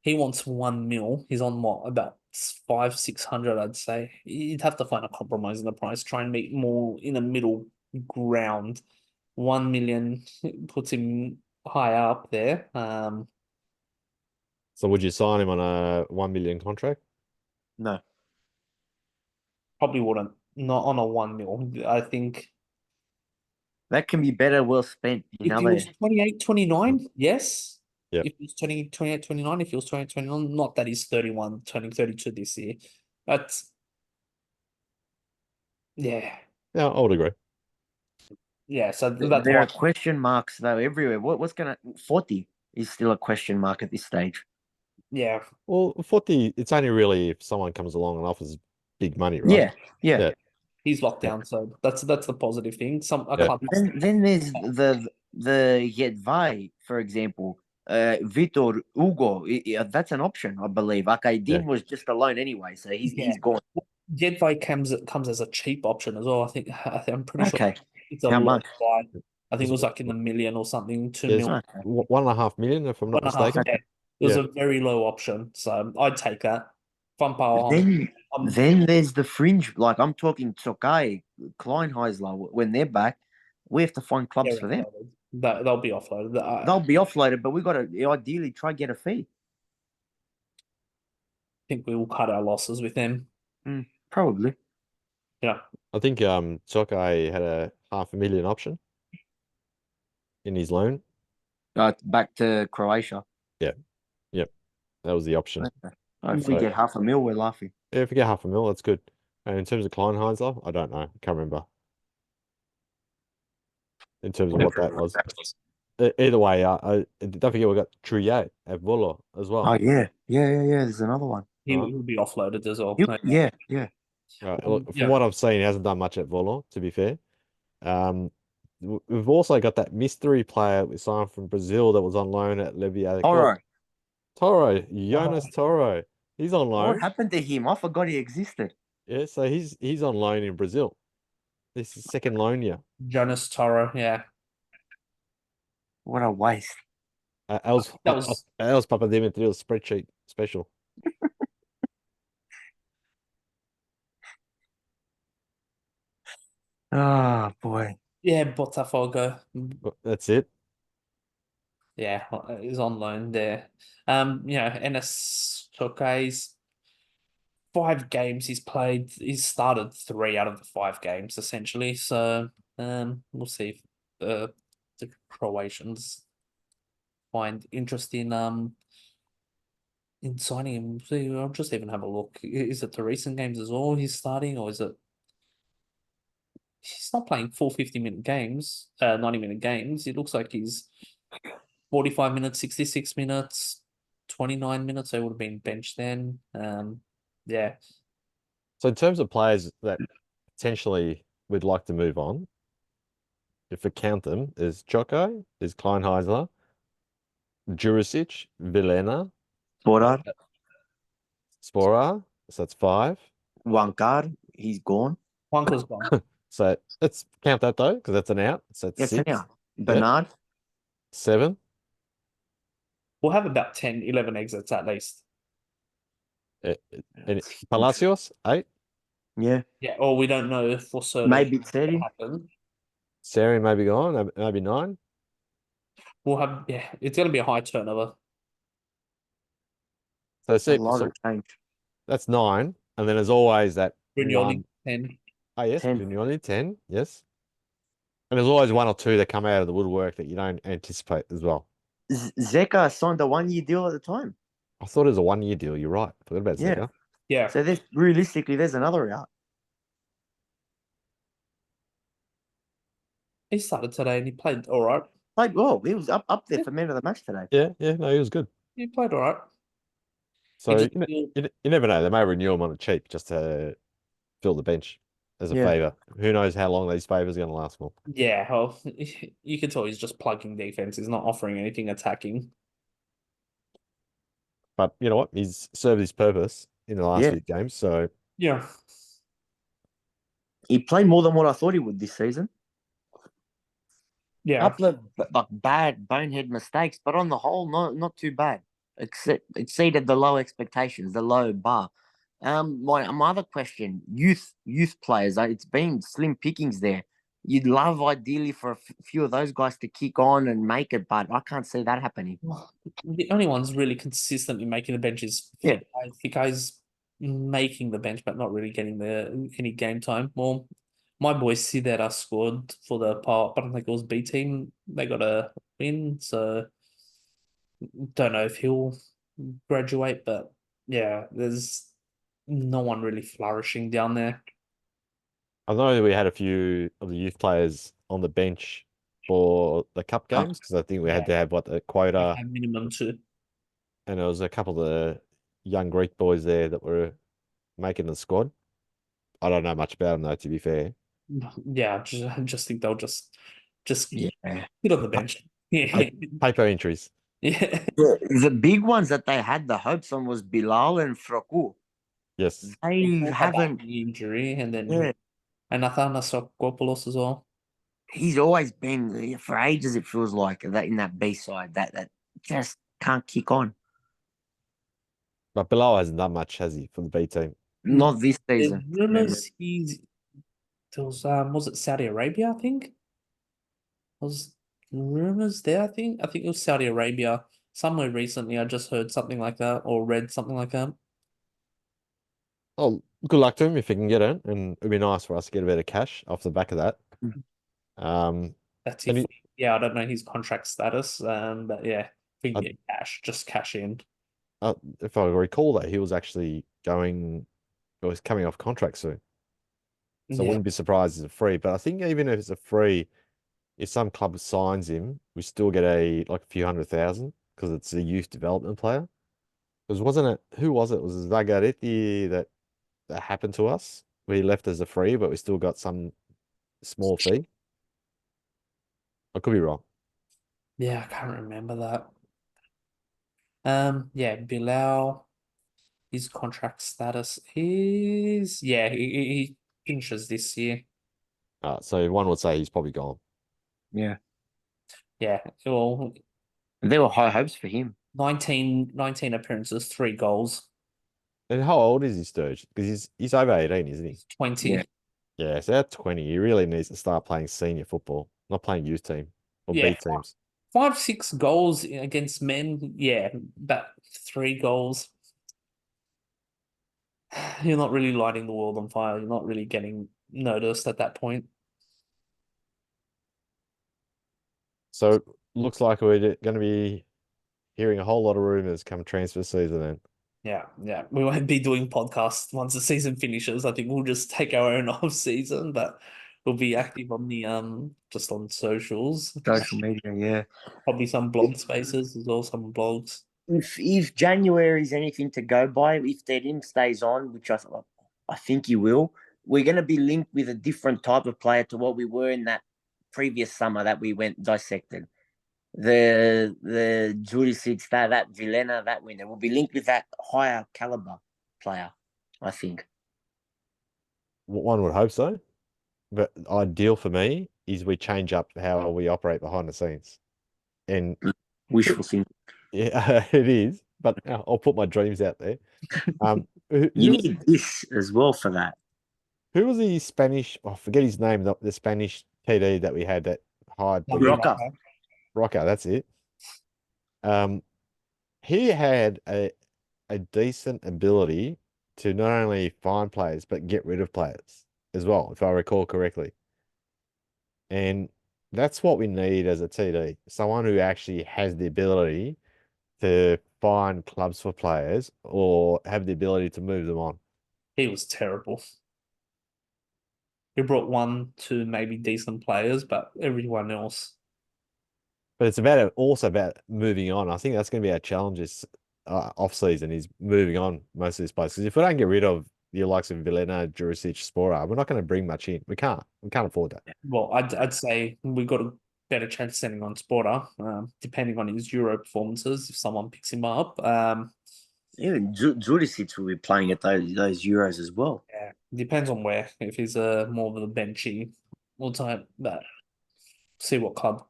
He wants 1 mil. He's on what, about 500-600, I'd say. You'd have to find a compromise in the price, try and meet more in the middle ground. 1 million puts him high up there. So would you sign him on a 1 million contract? No. Probably wouldn't. Not on a 1 mil. I think That can be better well spent in if he other. was 28, 29, yes. Yep. If he was 28, 29, if he was 28, 29, not that he's 31, turning 32 this year. But yeah. Yeah, I would agree. Yeah, so that's There why. are question marks though everywhere. What's gonna 40 is still a question mark at this stage. Yeah. Well, 40, it's only really if someone comes along and offers big money, right? Yeah. Yeah. He's locked Yeah. down, so that's the positive thing. A Yeah. club. Then there's the Yedvai, for example. Vitor Hugo, that's an option, I believe. Akaidin was just a loan anyway, so he's gone. Jedvay comes as a cheap option as well. I'm pretty sure Okay. it's a How low much? buy. I think it It's, was like in the million or something, 2 it's mil, Okay. 1.5 million, if I'm not 1.5. mistaken. Yeah. It was Yeah. a very low option, so I'd take that. Fun power. Then there's the fringe, like I'm talking Tokai, Kleinheisler, when they're back, we have to find clubs for them. They'll be offloaded. They'll be offloaded, but we got to ideally try get a fee. think we will cut our losses with them. Probably. Yeah. I think Tokai had a 500,000 option in his loan. Back to Croatia. Yep. That was the option. Okay. If So- we get 500,000, we're laughing. Yeah, if we get 500,000, that's good. And in terms of Kleinheisler, I don't know. I can't remember. In terms of what that was. Either way, don't forget we got Trouillet at Volo as well. Oh yeah. There's another one. He'll be offloaded as well. Yeah. Right. Look, from what I've seen, he hasn't done much at Volo, to be fair. We've also got that mystery player we signed from Brazil that was on loan at Leviathan. Toro, Jonas Toro. He's on loan. What happened to him? I forgot he existed. Yeah, so he's on loan in Brazil. This is second loan year. Jonas Toro, yeah. What a waste. That was Papadimitriou's spreadsheet special. Oh boy. Yeah, Botafogo. That's it. Yeah, he's on loan there. Enes Tokay's 5 games he's played. He's started 3 out of the 5 games essentially. So we'll see if the Croatians find interest in signing him. See, I'll just even have a look. Is it the recent games as well he's starting, or is it he's not playing full 50-minute games, 90-minute games? It looks like he's 45 minutes, 66 minutes, 29 minutes. So he would have been benched then. Yeah. So in terms of players that potentially we'd like to move on, if we count them, there's Choco, there's Kleinheisler, Jurisic, Vilena, Sporar, so that's 5. Wankar, he's gone. Juanca's gone. So let's count that though, because that's an out. So that's 6. Bernard. 7. We'll have about 10, 11 exits at least. And Palacios, 8. Yeah. Yeah, or we don't know for certain. Maybe 30. Sari may be gone, maybe 9. We'll have, it's going to be a high turnover. So, A lot of change. that's 9. And then there's always that Brignoli, one. 10. Oh, yes, 10. Brignoli, 10. Yes. And there's always 1 or 2 that come out of the woodwork that you don't anticipate as well. Zeka signed a 1-year deal at the time. I thought it was a 1-year deal. You're right. I forgot about Zeka. Yeah. So there's another out. He started today and he played all right. Played well. He was up there for man of the match today. Yeah, no, he was good. He played all right. So you never know. They may renew him on a cheap just to fill the bench as a favour. Who knows how long these favours are going to last for? Yeah, well, you can tell he's just plugging defense. He's not offering anything attacking. But you know what? He's served his purpose in the last few games. So yeah, he played more than what I thought he would this season. Yeah, couple of like bad bonehead mistakes, but on the whole, not too bad. Exceeded the low expectations, the low bar. My other question: youth players. It's been slim pickings there. You'd love ideally for a few of those guys to kick on and make it, but I can't see that happening. the only ones really consistently making the bench is Yeah. I think I's making the bench, but not really getting any game time. Well, my boy Sidera scored for the part, but I think it was B team. They got a win, so don't know if he'll graduate, but yeah, there's no one really flourishing down there. I know we had a few of the youth players on the bench for the cup Oh, games because I think we had yeah. to have what the You quota, have minimum two. and there was a couple of the young Greek boys there that were making the squad. I don't know much about them though, to be fair. Yeah, I just think they'll just yeah. get on the bench. Yeah, Paper entries. yeah, The big ones that they had the hopes on was Bilal and Froku. Yes. They Both had that haven't. injury, and then Yeah, and Athanasopoulos as well. he's always been for ages. It feels like that in that B side that just can't kick on. But Bilal hasn't done much, has he, for the B team? Not this There's season. rumors there was it Saudi Arabia, I think? Was rumors there, I think it was Saudi Arabia. Somewhere recently I just heard something like that or read something like that. Oh, good luck to him if he can get it, and it'd be nice for us to get a bit of cash off the back of that. Um, That's and if he, yeah, I don't know his contract status. But yeah, if we can I, get cash, just cash in. if I recall that he was actually going, or was coming off contract soon, so I Yeah. wouldn't be surprised if it's a free. But I think even if it's a free, if some club signs him, we still get a few 100,000 because it's a youth development player. Because wasn't it, who was it? Was it Zagareti that happened to us? We left as a free, but we still got some small fee. I could be wrong. Yeah, I can't remember that. Yeah, Bilal, his contract status is yeah, he finishes this year. So one would say he's probably gone. Yeah, Yeah, well, there were high hopes for him. 19 appearances, 3 goals, And how old is he, Sturge? Because he's over 18, isn't he? 20. Yeah. Yeah, so at 20, he really needs to start playing senior football, not playing youth team or Yeah, B teams. 5, 6 goals against men. Yeah, but 3 goals. You're not really lighting the world on fire. You're not really getting noticed at that point. So looks like we're going to be hearing a whole lot of rumors come transfer season then. Yeah, yeah. We won't be doing podcasts once the season finishes. I think we'll just take our own off season, but we'll be active on the just on socials. Social media, yeah. Probably some blog spaces as well, some blogs. If January is anything to go by, if Dedim stays on, which I think he will, we're going to be linked with a different type of player to what we were in that previous summer that we went dissected. The Jurisic, that Vilena, that winner will be linked with that higher caliber player, I think. One would hope so. But ideal for me is we change up how we operate behind the scenes. And Wishful thinking. yeah, it is. But I'll put my dreams out there. Who, You who was need this as well for that. who was the Spanish? I forget his name. The Spanish TD that we had that hired people. Rocker. Rocker, that's it. He had a decent ability to not only find players but get rid of players as well, if I recall correctly. And that's what we need as a TD. Someone who actually has the ability to find clubs for players or have the ability to move them on. He was terrible. He brought 1, 2 maybe decent players, but everyone else. But it's also about moving on. I think that's going to be our challenge this off season is moving on most of these players. Because if we don't get rid of the likes of Vilena, Jurisic, Spora, we're not going to bring much in. We can't. We can't afford that. Well, I'd say we got a better chance sending on Sporter, depending on his Euro performances. If someone picks him up, Even Jurisic will be playing at those Euros as well. yeah, depends on where. If he's more of a benchy, we'll type that. See what club.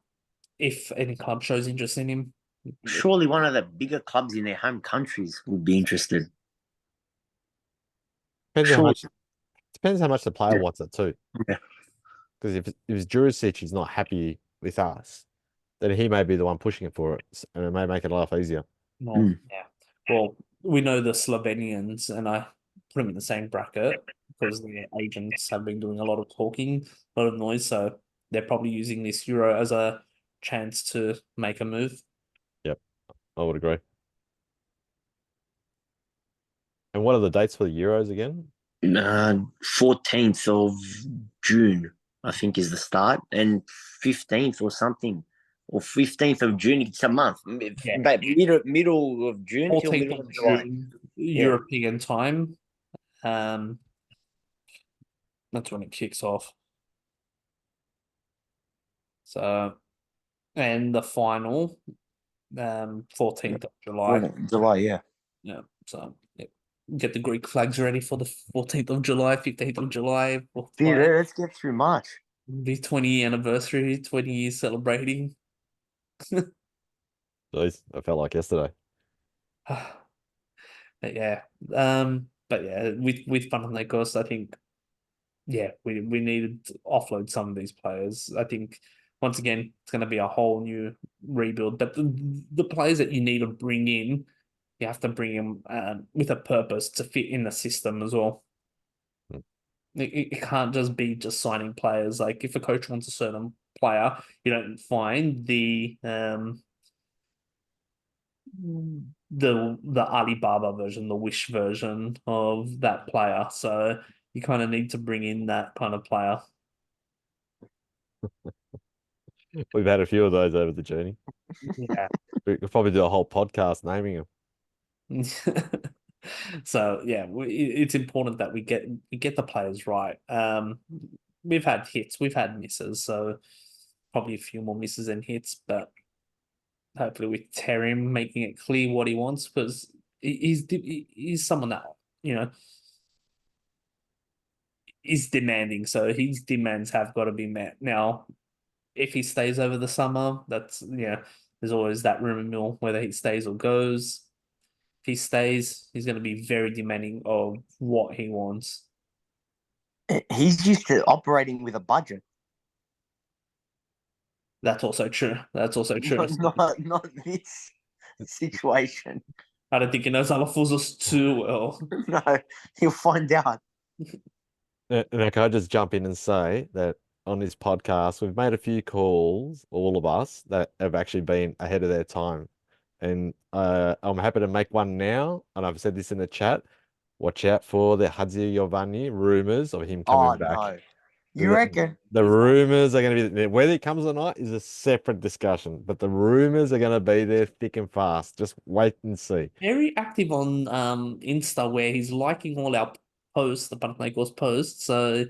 if any club shows interest in him. Surely one of the bigger clubs in their home countries would be interested. Surely. Depends how much the player Yeah. wants it too. Yeah. Because if Jurisic is not happy with us, then he may be the one pushing it for it, and it may make it a lot easier. Well, yeah. Well, we know the Slovenians, and I put them in the same bracket because their agents have been doing a lot of talking, a lot of noise. So they're probably using this Euro as a chance to make a move. Yep, I would agree. And what are the dates for the Euros again? 14th of June, I think, is the start, and 15th or something, or 15th of June. It's a month, Yeah. but middle of June till 14th middle of of July. June, European time. That's when it kicks off. So, and the final, 14th of July. July, yeah. Yeah. So yeah. Get the Greek flags ready for the 14th of July, 15th of July. Dude, let's get through March. The 20th anniversary, 20 years celebrating. Jeez, I felt like yesterday. But yeah. But yeah, with Panathinaikos, I think yeah, we needed to offload some of these players. I think once again, it's going to be a whole new rebuild. But the players that you need to bring in, you have to bring them with a purpose to fit in the system as well. Hmm. It can't just be just signing players. Like if a coach wants a certain player, you don't find the Alibaba version, the Wish version of that player. So you kind of need to bring in that kind of player. We've had a few of those over the journey. Yeah. We could probably do a whole podcast naming them. So yeah, it's important that we get the players right. We've had hits, we've had misses, so probably a few more misses than hits, but hopefully with Terry making it clear what he wants, because he's someone that you know is demanding, so his demands have got to be met. Now, if he stays over the summer, that's there's always that rumor mill whether he stays or goes. If he stays, he's going to be very demanding of what he wants. He's used to operating with a budget. That's also true. That's also true. Not this situation. I don't think he knows Alafuzos too well. No, you'll find out. And can I just jump in and say that on this podcast, we've made a few calls, all of us, that have actually been ahead of their time. And I'm happy to make one now. And I've said this in the chat. Watch out for the Hadzio Giovanni rumors of him coming back. No. You reckon? The rumors are going to be whether he comes or not is a separate discussion, but the rumors are going to be there thick and fast. Just wait and see. Very active on Insta where he's liking all our posts, the Panathinaikos posts. So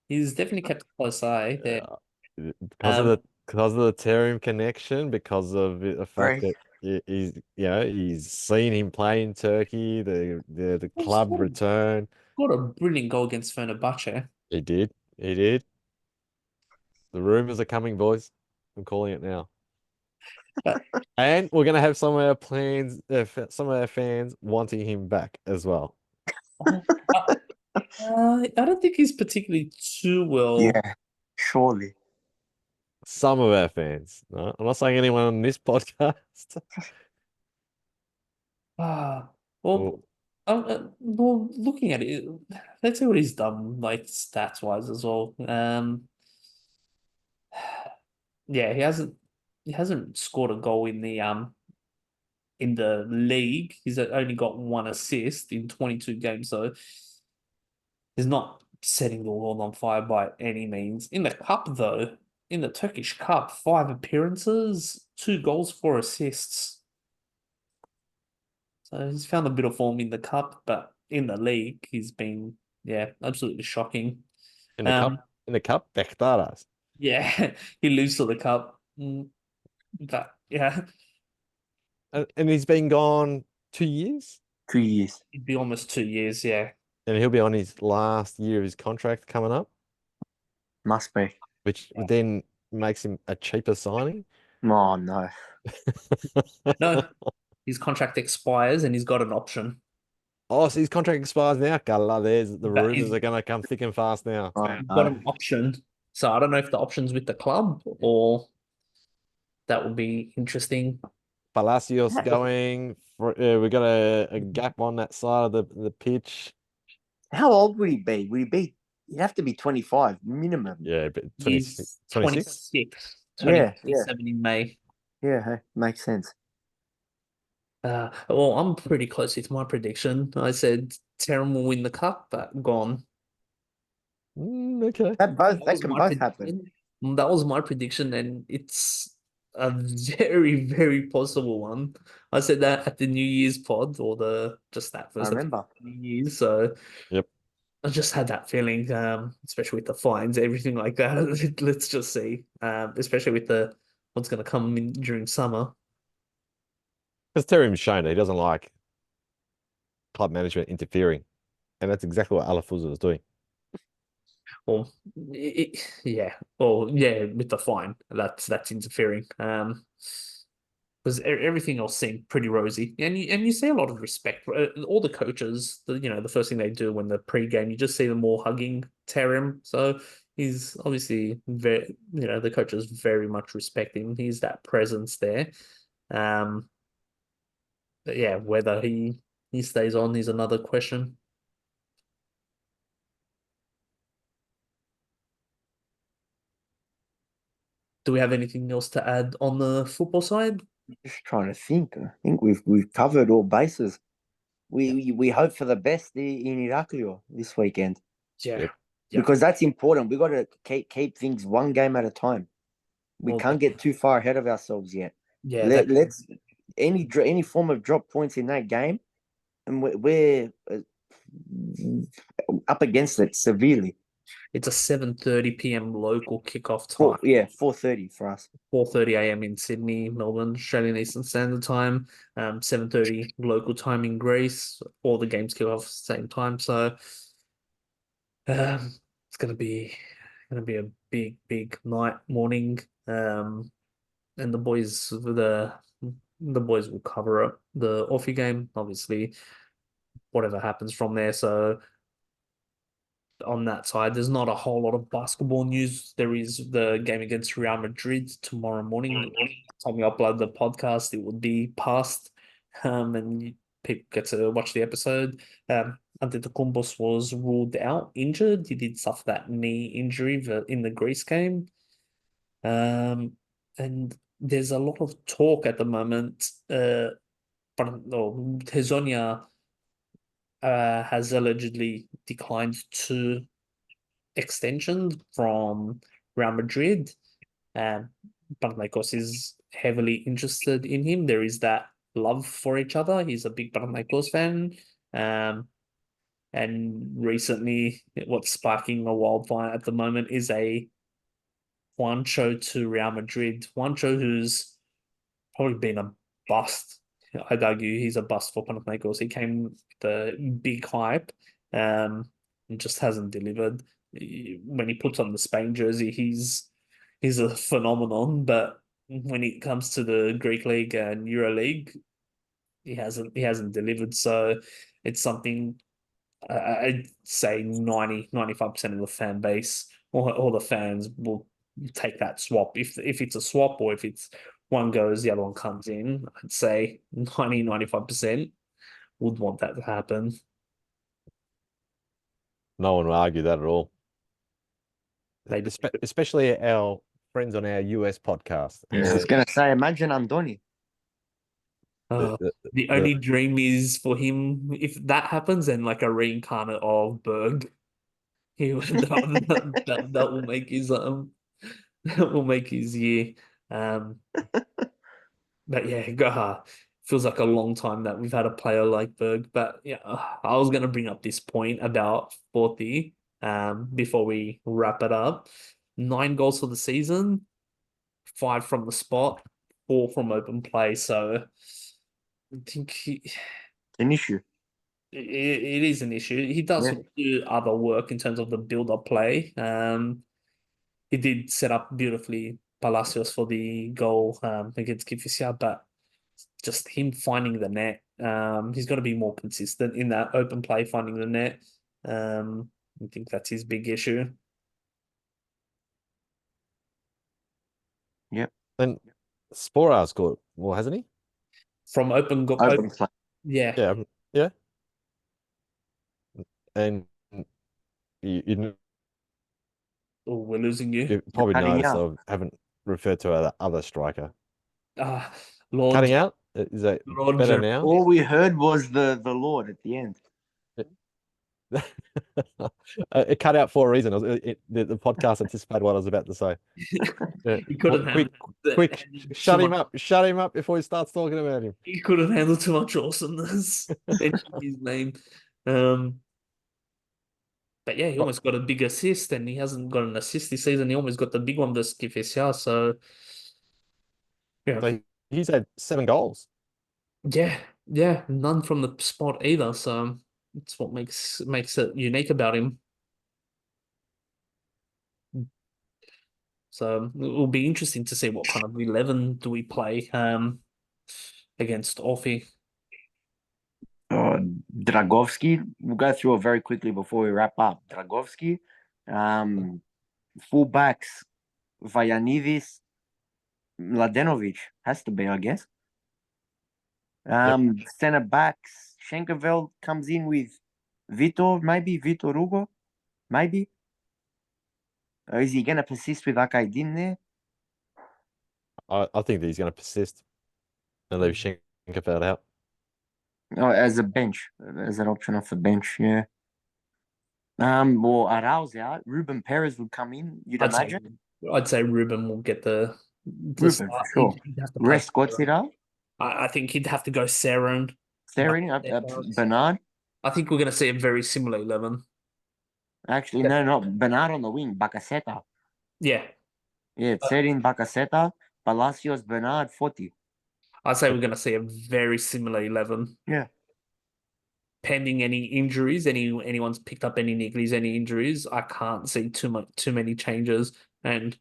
he's definitely kept a close eye there. Because of the Ethereum connection, because of the fact that he's seen him play in Turkey, the club return. Got a brilliant goal against Fenerbahce. He did. He did. The rumors are coming, boys. I'm calling it now. And we're gonna have some of our plans, some of our fans wanting him back as well. I don't think he's particularly too well. Yeah, surely. Some of our fans. No, I'm not saying anyone on this podcast. Well, looking at it, let's see what he's done, like stats wise as well. Yeah, he hasn't scored a goal in the league. He's only got one assist in 22 games, so he's not setting the world on fire by any means. In the cup, though, in the Turkish Cup, 5 appearances, 2 goals, 4 assists. So he's found a bit of form in the cup, but in the league, he's been absolutely shocking. In the cup, Bektaras. Yeah, he loses to the cup. But yeah, And he's been gone 2 years. 2 years. it'd be almost 2 years. Yeah, And he'll be on his last year of his contract coming up, Must be. which then makes him a cheaper signing. Oh no. No, his contract expires and he's got an option. Oh, so his contract expires now. Gala, there's the But he's rumors are going to come thick and fast now. Oh, got no. an option. So I don't know if the option's with the club or that would be interesting. Palacios going. We got a gap on that side of the pitch. How old would he be? Would he be? He'd have to be 25 minimum. Yeah, but 26. He's 26? 26, turning Yeah, yeah, 27 in May. yeah. Makes sense. Well, I'm pretty close with my prediction. I said Terran will win the cup, but gone. Okay. That Was can my both happen. prediction. That was my prediction, and it's a very, very possible one. I said that at the New Year's pod, or the just that I first episode remember. of New Year's. So Yep. I just had that feeling, especially with the fines, everything like that. Let's just see, especially with the what's going to come in during summer. Because Terry's shown that he doesn't like club management interfering. And that's exactly what Alafuza was doing. Well, yeah, well, yeah, with the fine, that's interfering. Because everything else seemed pretty rosy, and you see a lot of respect. All the coaches, the first thing they do when the pre-game, you just see them all hugging Terim. So he's obviously very, the coaches very much respect him. He's that presence there. Um, but yeah, whether he stays on is another question. Do we have anything else to add on the football side? Just trying to think. I think we've covered all bases. We hope for the best in Iraklio this weekend Yeah, Yep. yeah. because that's important. We got to keep things one game at a time. We Well, can't get too far ahead of ourselves yet. yeah, that Let's any form of drop points in that game, and we're up against it severely. it's a 7:30 p.m. local kickoff time. 4:30 for us. 4:30 a.m. in Sydney, Melbourne, Australian Eastern Standard Time, 7:30 local time in Greece. All the games kick off at the same time. So it's gonna be a big, big night, morning. And the boys will cover up the Aussie game, obviously, whatever happens from there. So on that side. There's not a whole lot of basketball news. There is the game against Real Madrid tomorrow morning. Time we upload the podcast, it will be past, and people get to watch the episode. Antetokounmpo was ruled out injured. He did suffer that knee injury in the Greece game. And there's a lot of talk at the moment. But no, Hezonja has allegedly declined two extensions from Real Madrid. Panathinaikos is heavily interested in him. There is that love for each other. He's a big Panathinaikos fan. And recently, what's sparking a wildfire at the moment is a Juancho to Real Madrid. Juancho, who's probably been a bust. I'd argue he's a bust for Panathinaikos. He came with the big hype, and just hasn't delivered. When he puts on the Spain jersey, he's a phenomenon. But when it comes to the Greek League and Euro League, he hasn't delivered. So it's something I'd say 95% of the fan base or the fans will take that swap. If it's a swap or if it's one goes, the other one comes in, I'd say 95% would want that to happen. No one will argue that at all. They do. Especially our friends on our US podcast. I was gonna say, imagine Andoni. Uh, the only dream is for him, if that happens, and like a reincarnate of Berg. That will make his that will make his year. Um, but yeah, Goha feels like a long time that we've had a player like Berg. But yeah, I was gonna bring up this point about 40 before we wrap it up. 9 goals for the season, 5 from the spot, 4 from open play. So I think An issue. it is an issue. He does Yeah. do other work in terms of the build-up play. He did set up beautifully Palacios for the goal against Kifisia, but just him finding the net. He's got to be more consistent in that open play, finding the net. I think that's his big issue. Yep. Then Sporar scored, well, hasn't he? From open goal, Open play. yeah. Yeah, yeah. And you Oh, we're losing you. you probably cutting noticed out. I haven't referred to the other striker. Ah, Lord, Cutting out? Is that Lord better Jeremy. now? All we heard was the Lord at the end. It cut out for a reason. The podcast anticipated what I was about to say. Yeah. He couldn't Quick, quick, shut him up. Shut him up before he starts talking about him. He couldn't handle too much awesomeness. Mention his name. But yeah, he Oh, almost got a big assist, and he hasn't got an assist this season. He almost got the big one versus Kifisia. So yeah, so he's had 7 goals. yeah, none from the spot either. So it's what makes it unique about him. So it will be interesting to see what kind of 11 do we play against Orfi. Dragovski. We'll go through it very quickly before we wrap up. Dragovski, fullbacks, Vajanidis, Mladenovic has to be, I guess. Center backs, Schenkerveld comes in with Vitor, maybe Vitor Hugo, maybe. Or is he gonna persist with Akaidin there? I think that he's going to persist and leave Schenkerfeld out. Oh, as a bench, as an option off the bench, yeah. Well, Arauz out. Ruben Perez would come in. You'd imagine. I'd say Ruben will get the Ruben start. for sure. He'd have to play. Rest Godzilla, I think he'd have to go Saren. Staring Bernard. I think we're going to see a very similar 11. Actually, no, not Bernard on the wing. Bacaseta. Yeah, Yeah, Serin, Bacaseta, Palacios, Bernard, 40. I'd say we're going to see a very similar 11. Yeah. Pending any injuries, anyone's picked up any niggles, any injuries, I can't see too many changes, and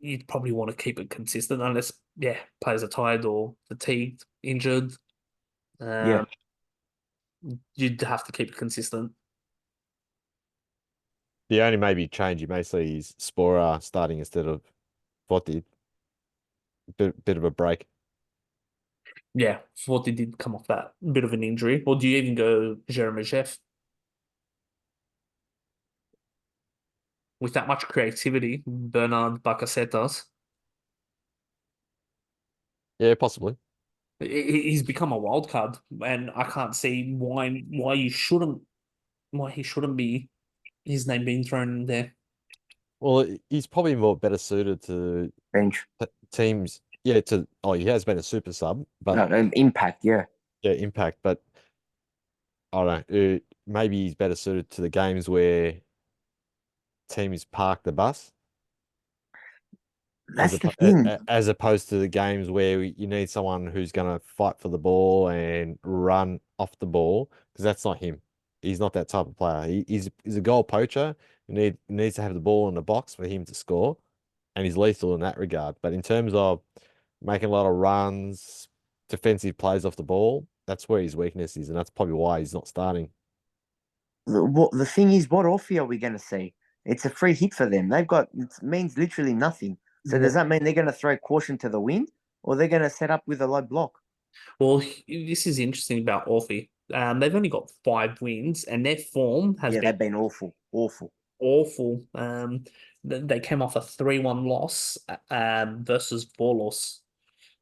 you'd probably want to keep it consistent unless players are tired or fatigued, injured. Yeah. You'd have to keep it consistent. The only maybe change you may see is Sporar starting instead of Votti. Bit of a break. Yeah, Forty did come off that bit of an injury. Or do you even go Jeremy Jeff? With that much creativity, Bernard Bacacetas, Yeah, possibly. he's become a wild card, and I can't see why he shouldn't be his name being thrown in there. Well, he's probably better suited to Bench. teams. Yeah, he has been a super sub, but Impact, yeah. yeah, impact. But I don't know. Maybe he's better suited to the games where teams park the bus. That's the thing. As opposed to the games where you need someone who's going to fight for the ball and run off the ball, because that's not him. He's not that type of player. He's a goal poacher. He needs to have the ball in the box for him to score, and he's lethal in that regard. But in terms of making a lot of runs, defensive plays off the ball, that's where his weakness is, and that's probably why he's not starting. The thing is, what offer are we going to see? It's a free hit for them. It means literally nothing. So does that mean they're going to throw caution to the wind, or they're going to set up with a low block? Well, this is interesting about Orphy. They've only got 5 wins, and their form has they've been awful. Awful. They came off a 3-1 loss versus Volos.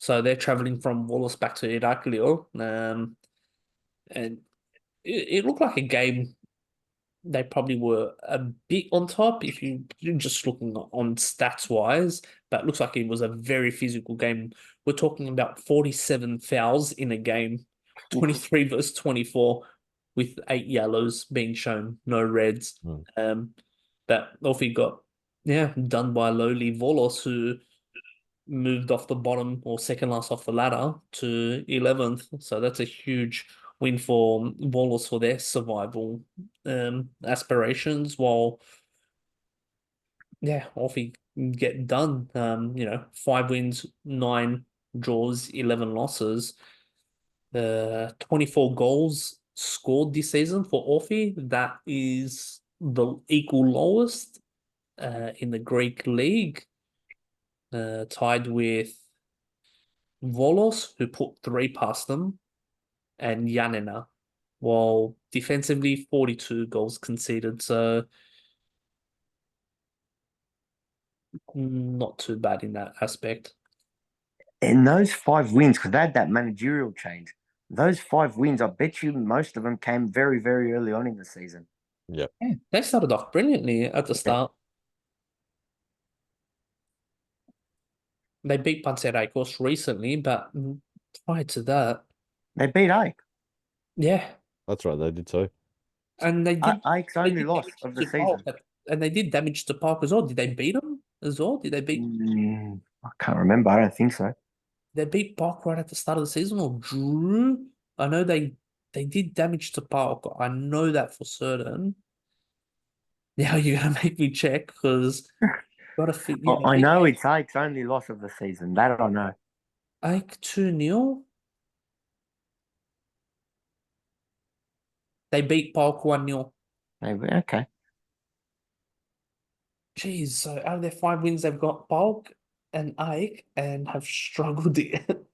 So they're traveling from Volos back to Iraklio. And it looked like a game they probably were a bit on top if you're just looking on stats wise, but it looks like it was a very physical game. We're talking about 47 fouls in a game, 23 versus 24, with 8 yellows being shown, no reds. But off he got done by lowly Volos, who moved off the bottom or second last off the ladder to 11th. So that's a huge win for Volos for their survival aspirations, while yeah, off he get done. 5 wins, 9 draws, 11 losses. 24 goals scored this season for Orphy. That is the equal lowest in the Greek league, tied with Volos, who put 3 past them, and Yanina. While defensively, 42 goals conceded, so not too bad in that aspect. And those 5 wins, because they had that managerial change, those 5 wins, I bet you most of them came very, very early on in the season. Yep. Yeah, they started off brilliantly at the start. They beat Panathinaikos recently, but prior to that, They beat Ike. yeah, That's right. They did too. and Ike's they only did loss damage of the to Park, season. and they did damage to Park as well. Did they beat them as well? Did they beat? I can't remember. I don't think so. They beat Park right at the start of the season or drew? I know they did damage to Park. I know that for certain. Now you're gonna make me check because gotta fit. Yeah, I they beat know it's Ike's only loss of the season. That I know. Ike 2-0. They beat Park 1-0. Maybe, okay. Jeez, so out of their 5 wins, they've got Bulk and Ike and have struggled it.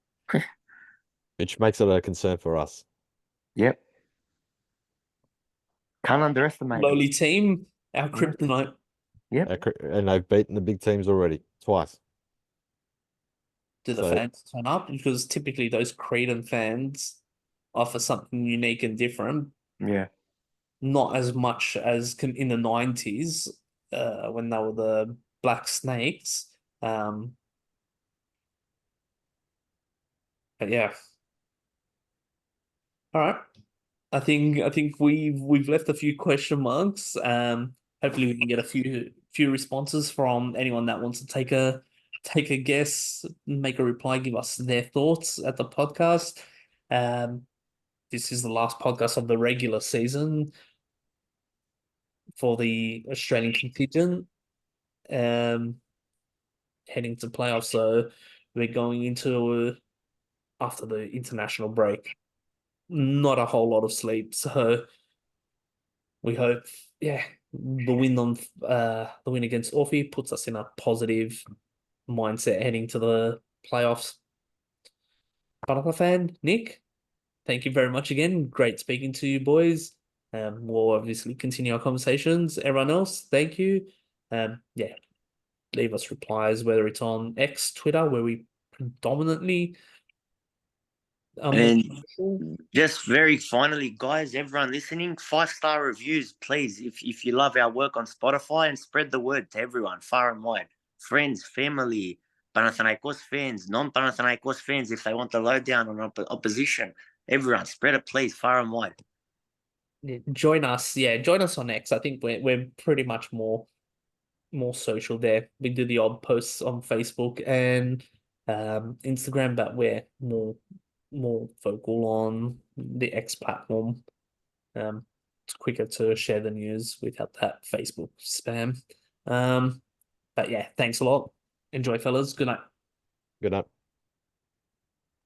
Which makes it a concern for us. Yep. Can't underestimate it. Lowly team, our Yep. kryptonite. Yep. And they've beaten the big teams already twice. Do the So- fans turn up? Because typically those Cretan fans offer something unique and different. Yeah. Not as much as in the 90s when they were the Black Snakes. But yeah. All right. I think we've left a few question marks. Hopefully we can get a few responses from anyone that wants to take a guess, make a reply, give us their thoughts at the podcast. This is the last podcast of the regular season for the Australian contingent. Heading to playoffs, so we're going into after the international break. Not a whole lot of sleep, so we hope, yeah, the win against Orphy puts us in a positive mindset heading to the playoffs. PanathaFan, Nick, thank you very much again. Great speaking to you boys. We'll obviously continue our conversations. Everyone else, thank you. Yeah, leave us replies, whether it's on X, Twitter, where we predominantly are more And social. just very finally, guys, everyone listening, 5-star reviews, please. If you love our work on Spotify, and spread the word to everyone, far and wide. Friends, family, Panathinaikos fans, non-Panathinaikos fans, if they want the lowdown on opposition. Everyone, spread it, please, far and wide. Yeah, join us. Yeah, join us on X. I think we're pretty much more social there. We do the odd posts on Facebook and Instagram, but we're more vocal on the X platform. It's quicker to share the news without that Facebook spam. But yeah, thanks a lot. Enjoy, fellas. Good night. Good night.